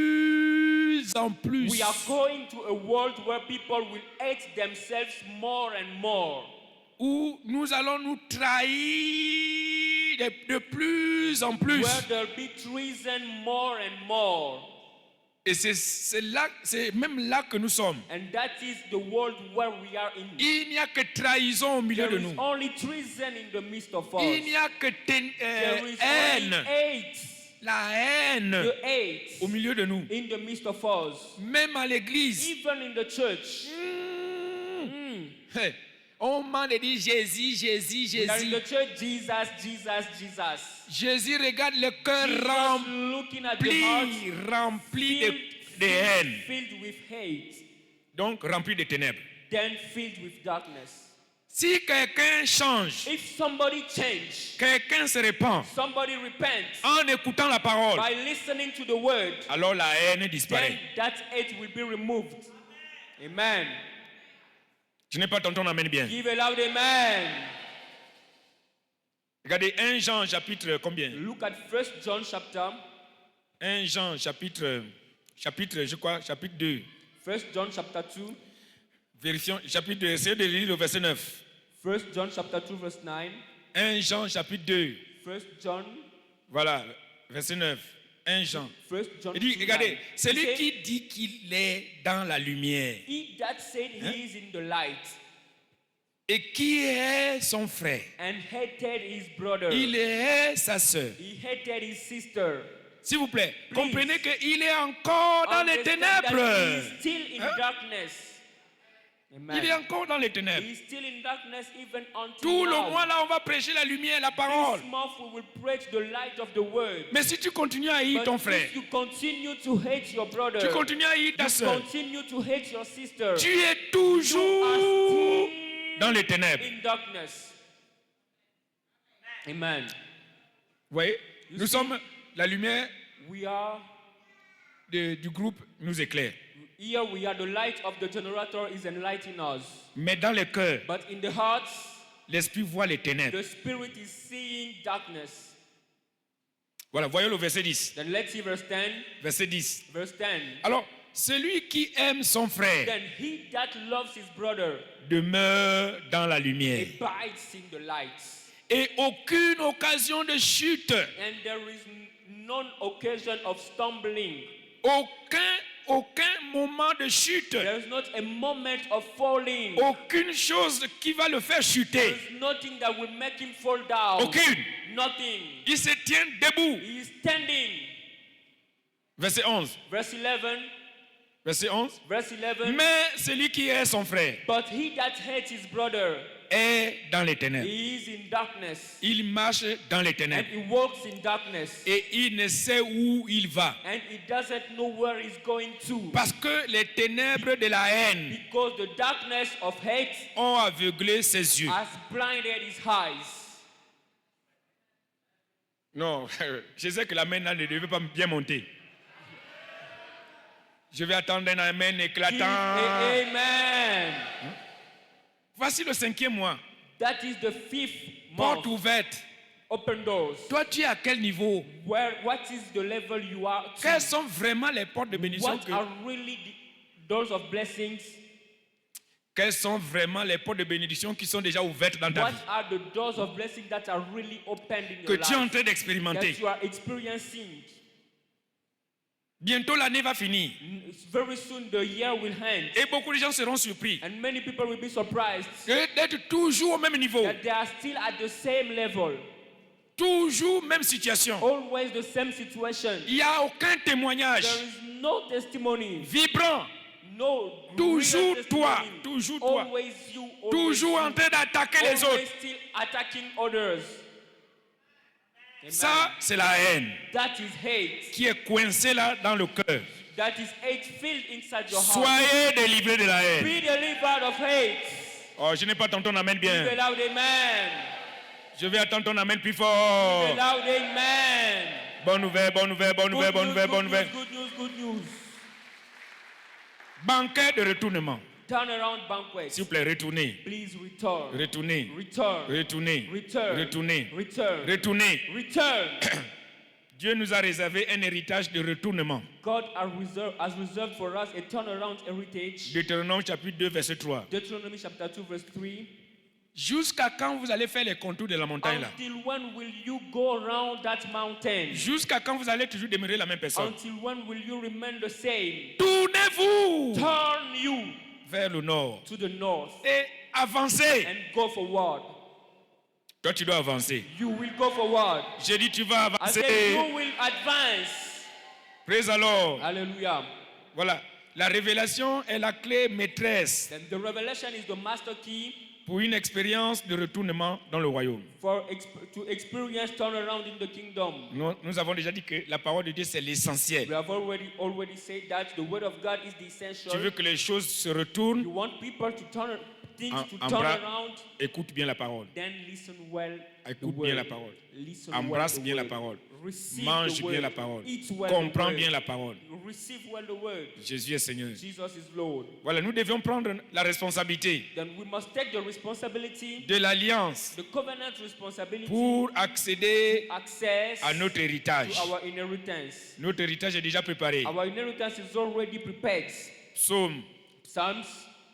plus en plus. We are going to a world where people will hate themselves more and more. Où nous allons nous trahir de plus en plus. Where there'll be treason more and more. Et c'est même là que nous sommes. And that is the world where we are in. Il n'y a que trahison au milieu There de is nous. only treason in the midst of us. Il n'y a que There is only haine. hate. La haine The hate au milieu de nous. in the midst of us. Même à l'église. Even in the church. Hey, on m'a dit Jésus, Jésus, We are in Jésus. the church, Jesus, Jesus, Jesus. Jésus regarde le cœur Jesus looking at the heart rempli filled, de haine. filled with hate, Donc rempli de ténèbres. then filled with darkness. Si quelqu'un change, If somebody change, quelqu'un se répand somebody repents en écoutant la parole, by listening to the word, alors la haine then disparaît. that hate will be removed. Amen. Je n'ai pas ton amen bien. Give a loud amen. Regardez 1 Jean chapitre combien? Look at 1 John chapter 1 Jean chapitre je crois, chapitre 2. 1 John chapter 2. Vérifions, chapitre 2, essayez de lire le verset 9. 1 John chapter 2 verse 9. 1 Jean chapitre 2. 1 John. Voilà, verset 9. 1 Jean. 1 John Il dit, 2, regardez, 9. celui He said, qui dit qu'il est dans la lumière He that said he is in the light et qui est son frère, and hated his brother. il est sa sœur. He hated his sister. S'il vous plaît, Please. comprenez qu'il est encore dans les Understand that ténèbres. he is still in Hein? darkness. Amen. Il est encore dans les ténèbres. He is still in darkness even until Tout le now. mois là, on va prêcher la lumière, la parole. This month we will preach the light of the word. Mais si tu continues à haïr But ton if frère, you continue to hate your brother, tu continues à haïr ta you soeur, continue to hate your sister, tu es you toujours are still dans les ténèbres. in darkness. Amen. Vous voyez, You nous see? sommes la lumière We are du groupe nous éclaire. here. We are the light of the generator is enlightening us. Mais dans le cœur, But in the hearts, l'esprit voit les ténèbres. the spirit is seeing darkness. Voilà, voyons le verset 10. Then let's see verse 10. Verset 10. Verse 10. Alors, celui qui aime son frère then he that loves his brother demeure dans la lumière. abides in the light. Et aucune occasion de chute, And there is none occasion of stumbling. aucun moment de chute, There is not a moment of falling. aucune chose qui va le faire There chuter. is nothing that will make him fall down. Aucune. Nothing. Il se tient debout. He is standing. Verset 11. Verse 11. Verset 11. Verse 11. Mais celui qui est son frère But he that hates his brother, est dans les ténèbres. he is in darkness. Il marche dans les And ténèbres. he walks in darkness. Et il ne sait où il va. And he doesn't know where he's going to. Parce que les ténèbres de la haine Because the darkness of hate ont aveuglé ses yeux. has blinded his eyes. Non, je sais que la main là ne devait pas bien monter. Je vais attendre un amen Give éclatant. a amen. Voici le 5e mois. That is the 5th Porte month. ouverte. Open doors. Toi, tu es à quel niveau? What is the level you are to? Quelles sont vraiment les portes de bénédiction What are really the doors of blessings? Quelles sont vraiment les portes de bénédiction qui sont déjà ouvertes dans ta What vie? are the doors of blessing that are really opened in Que your tu es en life? train d'expérimenter. That you are experiencing. Bientôt l'année va finir. Very soon the year will end. Et beaucoup de gens seront surpris And many people will be surprised d'être toujours au même niveau. that they are still at the same level. Toujours même situation. Always the same situation. Il n'y a aucun témoignage There is no testimony. vibrant. No. Toujours real toi, testimony. toujours toi. Always you. Always Toujours en you. train d'attaquer les Always autres. still attacking others. Amen. Ça, c'est la haine That is hate. qui est coincée là dans le cœur. That is hate filled inside your heart. Soyez délivrés de la haine. Be delivered of hate. Oh, je n'ai pas entendu ton amen Give a bien. loud amen. Je vais attendre ton amen plus Give a fort. loud amen. Bonne nouvelle, bonne nouvelle, bonne nouvelle, bonne nouvelle, bonne nouvelle. Good news, good news. Banquet de retournement. Turnaround banquet. S'il vous plaît, retournez. Please return. Retournez. Return. Retournez. Return. Retournez. Return. Retournez. Return. Dieu nous a réservé un héritage de retournement. God has reserved for us a turnaround heritage. Deutéronome chapitre 2, verset 3. Deuteronomy chapter 2 verse 3. Jusqu'à quand vous allez faire les contours de la montagne là? Until when will you go around that mountain? Jusqu'à quand vous allez toujours demeurer la même personne? Until when will you remain the same? Tournez-vous Turn you vers le nord to the north et avancez. and go forward. Toi, tu dois avancer. You will go forward. J'ai dit, tu vas I said avancer. you will advance. Praise alors. Hallelujah. Voilà. La révélation est la clé maîtresse Then the revelation is the master key pour une expérience de retournement dans le royaume. to experience turnaround in the kingdom. Nous avons déjà dit que la parole de Dieu, c'est l'essentiel. We have already said that the word of God is the essential. Tu veux que les choses se You retournent? want people to turn things to turn Embra- around, Écoute bien la parole. then listen well the Écoute word. bien la parole. Listen Embrasse well the bien la word. parole. Receive Mange the bien word. la parole. Eat well Comprends the word. bien la parole. Receive well the word. Jésus est Seigneur. Jesus is Lord. Voilà, nous devions prendre la responsabilité Then we must take the responsibility, de l'alliance the covenant responsibility, pour accéder access à notre héritage. to our inheritance. Notre héritage est déjà préparé. Our inheritance is already prepared. Psaume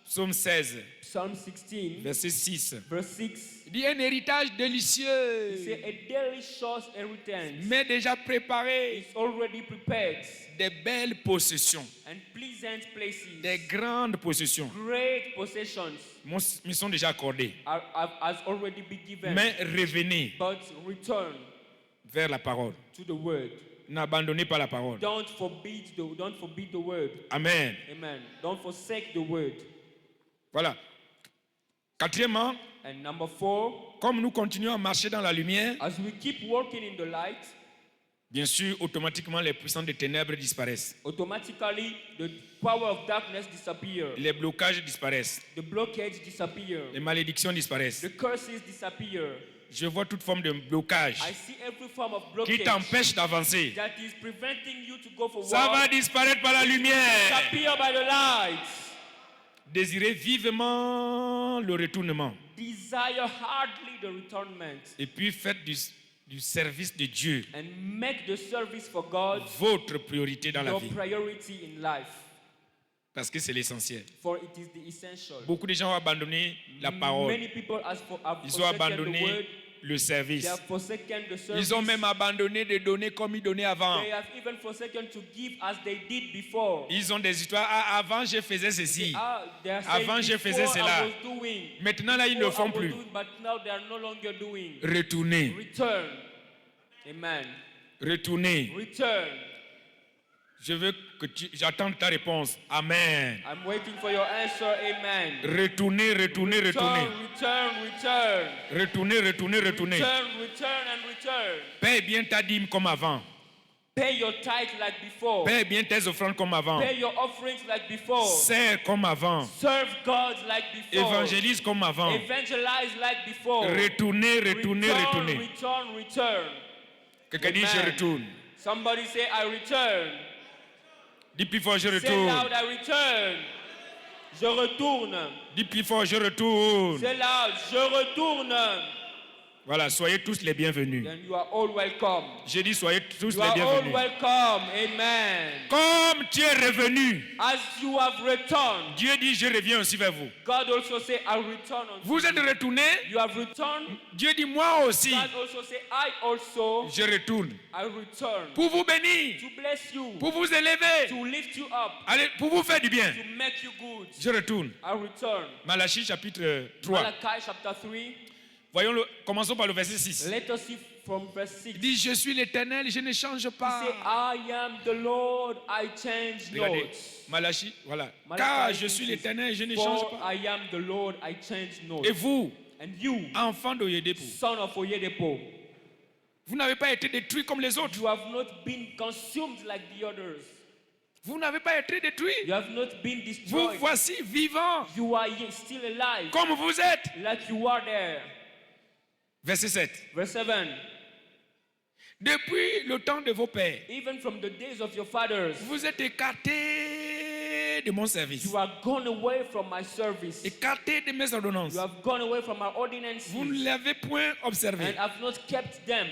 Psalm 16, 16, verset 6. verse 6. Il dit un héritage délicieux, Say a delicious inheritance mais déjà préparé, is already prepared, des belles possessions, and pleasant places, des grandes possessions great possessions me sont déjà accordées. has already been given. Mais revenez But return vers la parole. to the word. N'abandonnez pas la parole. Don't forbid the word. Amen. Amen. Don't forsake the word. Voilà. Quatrièmement, And number 4, comme nous continuons à marcher dans la lumière, as we keep walking in the light, bien sûr, automatiquement, les puissances des ténèbres disparaissent. automatically the power of darkness disappear. Les blocages disparaissent. The blockades disappear. Les malédictions disparaissent. The curses disappear. Je vois toute forme de blocage I see every form of qui blockage t'empêche d'avancer. that is preventing you to go forward. Ça va disparaître par la lumière. Disappear by the light. Désirez vivement le retournement. Desire hardly the returnment. Et puis faites du service de Dieu And make the service for God votre priorité dans la your vie. priority in life. Parce que c'est l'essentiel. For it is the essential. Beaucoup de gens ont abandonné la parole. Many people have Ils ont forsaken the abandonné word. le service. They have forsaken the service. Ils ont même abandonné de donner comme ils donnaient avant. They have even forsaken to give as they did before. Ils ont des histoires. Ah, avant, je faisais ceci. They are saying, Avant, je faisais "Before cela." I was doing, Maintenant, là, ils ne le before I font was plus. doing, but now they are no longer doing. Retournez. Return. Amen. Retournez. Return. Je veux que j'attends ta réponse. Amen. I'm waiting for your answer. Amen. Retournez, retournez, retournez. Return. Retournez, retournez, retournez. Return. Paie bien ta dîme comme avant. Pay your tithe like before. Paie bien tes offrandes comme avant. Pay your offerings like before. Sers comme avant. Serve God like before. Évangélise comme avant. Evangelize like before. Retournez, retournez, retournez. Return. Quelqu'un dit je retourne. Somebody say I return. Dis plus fort je Say retourne. loud I return. Je retourne. Dis plus fort je retourne. Say loud, je retourne. Voilà, soyez tous les bienvenus. Then you are all welcome. J'ai dit soyez tous You les are all bienvenus. welcome. Amen. Comme tu es revenu, As you have returned, Dieu dit je reviens aussi vers vous. God also say I return unto Vous êtes you. retournés, You have returned. Dieu dit moi aussi God also say I also je retourne. I return Pour vous bénir, to bless you, pour vous élever, to lift you up, allez, pour vous faire du bien. to make you good. Je retourne. I return. Malachie chapitre 3. Malachi chapter 3. Voyons, commençons par le verset 6. Let us see from verse 6. Il dit je suis l'Éternel, je ne change He pas. say, I am the Lord, I change Regardez, not. Malachie, voilà. Malachi Car je 6, suis l'Éternel, je ne change For pas. I am the Lord, I change not. Et vous, And you, enfants d'Oyedepo, son of Oyedepo, vous n'avez pas été détruits comme les autres. you have not been consumed like the others. Vous n'avez pas été détruits. You have not been Vous destroyed. voici vivants, You are yet still alive, comme vous êtes. like you are there. Verset 7. Verse 7. Depuis le temps de vos pères, Even from the days of your fathers, vous êtes écartés de mon service, you are gone away from my service. écartés de mes ordonnances. You have gone away from my ordinances Vous ne l'avez point observé. and have not kept them.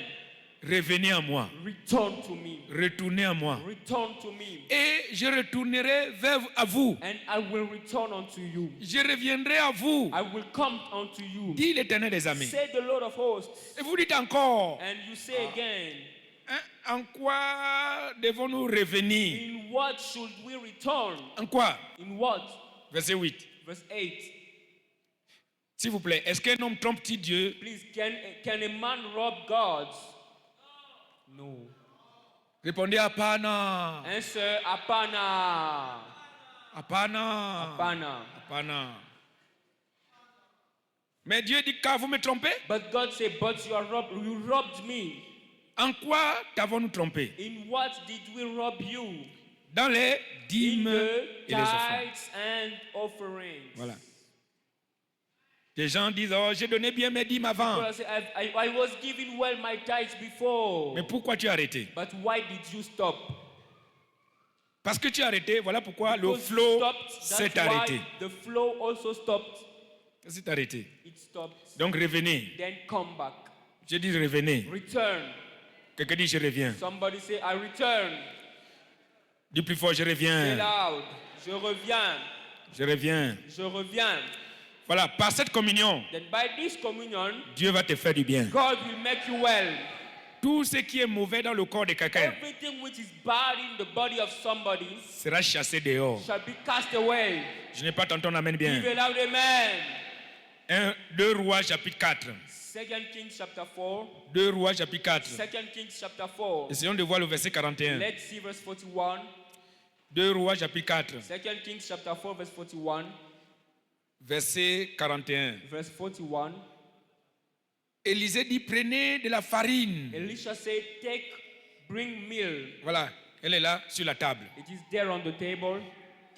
Revenez à moi, Return to me. retournez à moi, Return to me. et je retournerai à vous. And I will return unto you. Je reviendrai à vous, I will come unto you. dit l'Éternel des armées. Say the Lord of hosts. Et vous dites encore, And you say again, hein, en quoi devons-nous revenir? in what should we return? En quoi? In what? Verset 8. Verse 8. S'il vous plaît, est-ce qu'un homme trompe-t-il Dieu? Please, can a man rob God? No. Répondez Apana. Answer, Apana. Apana. Apana. Apana. Mais Dieu dit car vous me trompez? But God said, but you robbed me. En quoi t'avons-nous trompé? In what did we rob you? Dans les In dîmes the et les offrandes. tithes and offerings. Voilà. Les gens disent, oh, j'ai donné bien mes dîmes avant. People say, I was giving well my tithes before. Mais pourquoi tu as arrêté? But why did you stop? Parce que tu as arrêté, voilà pourquoi le Because you flot stopped, s'est that's why arrêté. the flow also stopped. C'est arrêté. It stopped. Donc revenez. Then come back. Je dis revenez. Return. Quelqu'un dit je reviens. Somebody say, I return. Dis plus fort, je Say reviens. loud. Je reviens. Je reviens. Je reviens. Voilà, par cette communion, Then by this communion, Dieu va te faire du bien. God will make you well. Tout ce qui est mauvais dans le corps de quelqu'un Everything which is bad in the body of somebody sera chassé dehors. shall be cast away. Je n'ai pas ton amène bien. Give a loud amen. 2 Rois chapitre 4. 2 Kings chapter 4. 2 Rois chapitre 4. 2 Kings chapter 4. Essayons de voir le verset 41. Let's see verse 41. 2 Rois chapitre 4. 2 Kings chapter 4 verse 41. Verset 41. Verse 41. Élisée dit, prenez de la farine. Elisha said, bring meal. Voilà, elle est là sur la table. It is there on the table.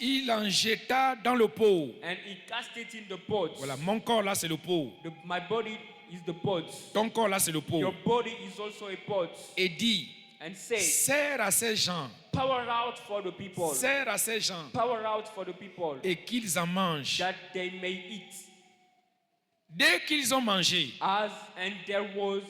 Il en jeta dans le pot. And he cast it in the pot. Voilà, mon corps là c'est le pot. My body is the pot. Ton corps là c'est le pot. Your body is also a pot. Et dit, And say, sers à ces gens. power out for the people. Sers à ces gens. Power out for the people. Et qu'ils en mangent. That they may eat. Dès qu'ils ont mangé, And there was,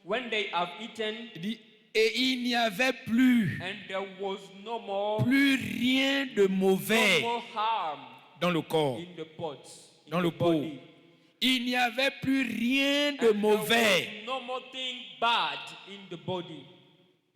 when they have eaten, il dit, Et il n'y avait plus And there was no more, rien de mauvais no more harm dans le corps, in the pot, in dans the le pot. body. Il n'y avait plus rien de And mauvais there was no more thing bad in the body,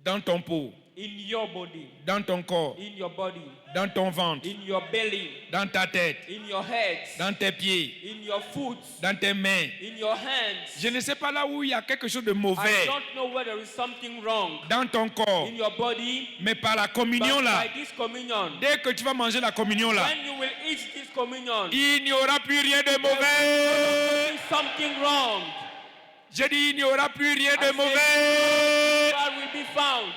dans ton pot, in your body, dans ton corps, in your body, dans ton ventre, in your belly, dans ta tête, in your head, dans tes pieds, in your foot, dans tes mains. in your hands. Je ne sais pas là où il y a quelque chose de I mauvais don't know where there is something wrong dans ton corps, in your body, mais par la communion but là, by this communion, dès que tu vas manger la communion là, when you will eat this communion, il n'y aura plus rien de there mauvais. is something wrong. J'ai dit, il n'y aura plus rien I de say, mauvais. God will be found.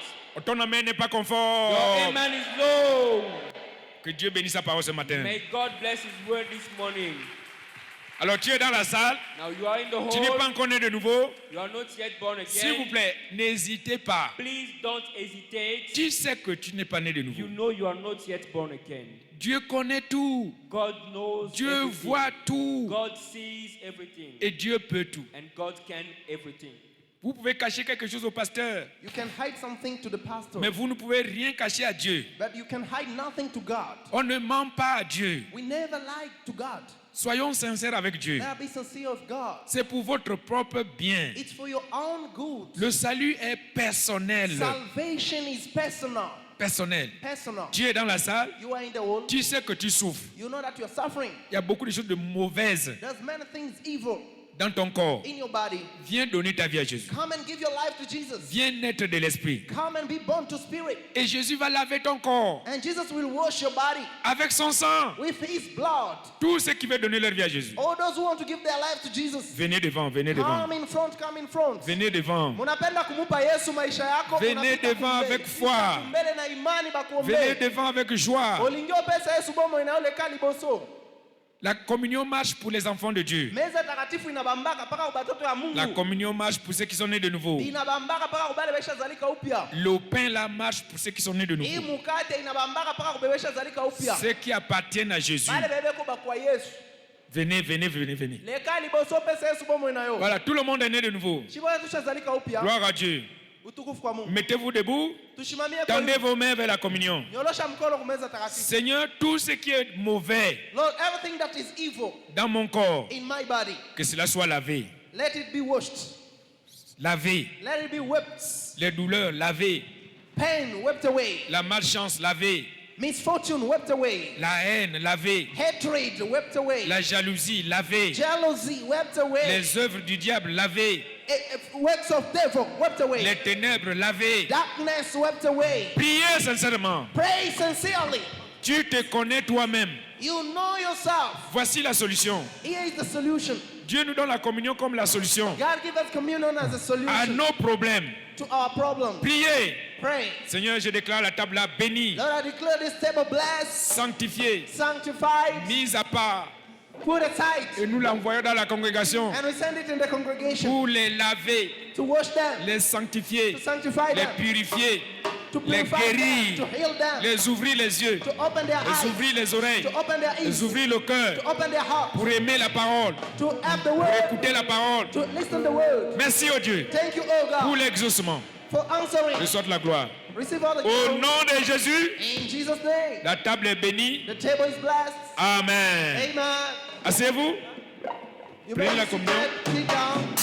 Ton amen n'est pas Your conforme. amen is low. Que Dieu bénisse sa parole ce matin. May God bless His word this morning. Alors tu es dans la salle, Now you are in the tu n'es pas hall. encore né de nouveau. You are not yet born S'il vous again. plaît, n'hésitez pas. Please don't hesitate. Tu sais que tu n'es pas né de nouveau. You know you are not yet born again. Dieu connaît tout. God knows Dieu everything. voit tout. God sees everything. Et Dieu peut tout. And God can everything. Vous pouvez cacher quelque chose au pasteur, You can hide something to the pastor, mais vous ne pouvez rien cacher à Dieu. but you can hide nothing to God. On ne ment pas à Dieu. We never lie to God. Soyons sincères avec Dieu. Now be sincere of God. C'est pour votre propre bien. It's for your own good. Le salut est personnel. Salvation is personal. Personnel. Personal. Tu es dans la salle, You are in the world. tu sais que tu souffres. You know that you are suffering. Il y a beaucoup de choses de mauvaises There's many things evil dans ton corps. in your body. Viens donner ta vie à Jésus. Come and give your life to Jesus. Viens naître de l'esprit. Come and be born to spirit. Et Jésus va laver ton corps And Jesus will wash your body avec son sang. with his blood. Tous ceux qui veulent donner leur vie à Jésus. All those who want to give their life to Jesus. Venez devant, venez devant. Come in front, come in front. Venez devant. Munapenda kumupa Yesu maisha yako. Venez unapita devant kumbele. avec foi. Pita kumbele na imani bakuombee. Venez devant avec joie. Olingi opesa Yesu bomo inaoleka liboso. La communion marche pour les enfants de Dieu. Meza takatifu inabambaka mpaka ubatoto ya La Mungu. communion marche pour ceux qui sont nés de nouveau. Inabambaka mpaka ubale besha zalika upya. Le pain là marche pour ceux qui sont nés de Hii nouveau. mukate inabambaka mpaka kubebesha zalika upya. Ceux qui appartiennent à Jésus. Bale bebeko bakwa Yesu. Venez, venez, venez, venez. Leka liboso pesa Yesu bomo inayo. Voilà, tout le monde est né de nouveau. Shibo yetu shazalika upya. Gloire à Dieu. Utukufu kwa Mungu. Mettez-vous debout. Tushimamie kwa Tendez hiyo. vos mains vers la communion. Nyolosha mkono kumeza takatifu. Seigneur, tout ce qui est mauvais Lord, everything that is evil dans mon corps, in my body, que cela soit lavé. let it be washed. Lavé. Let it be wept. Les douleurs, lavé. Pain wept away. La malchance, lavé. Misfortune wept away. La haine, lavé. Hatred wept away. La jalousie, lavé. Jealousy wept away. Les œuvres du diable, lavé. Works of devil wept away. Les ténèbres, lavé. Darkness wept away. Priez sincèrement. Pray sincerely. Tu te connais toi-même. You know yourself. Voici la solution. Here is the solution. Dieu nous donne la communion comme la solution God give us communion as a à solution nos problèmes. to our problem. Priez. Pray. Seigneur, je déclare la table là bénie, Lord, I declare this table blessed, sanctifiée, sanctified, mise à part. put aside, Et nous l'envoyons dans la congrégation and we send it in the congregation pour les laver, to wash them, les sanctifier, to sanctify les them, purifier, to les purify them, guérir, to heal them, les ouvrir les yeux, to open their les eyes, ouvrir les oreilles, to open their les ears, ouvrir le cœur to open their heart, pour aimer la parole, to have the pour word, écouter la parole. to listen the word. Merci au Dieu Thank you, oh pour God, l'exaucement. for answering. Je souhaite la gloire. Receive all the Au glory. nom de Jésus, In Jesus' name, la table est bénie. the table is blessed. Amen. Amen. Asseyez-vous. You Prenez may la be communion. seated. Sit down.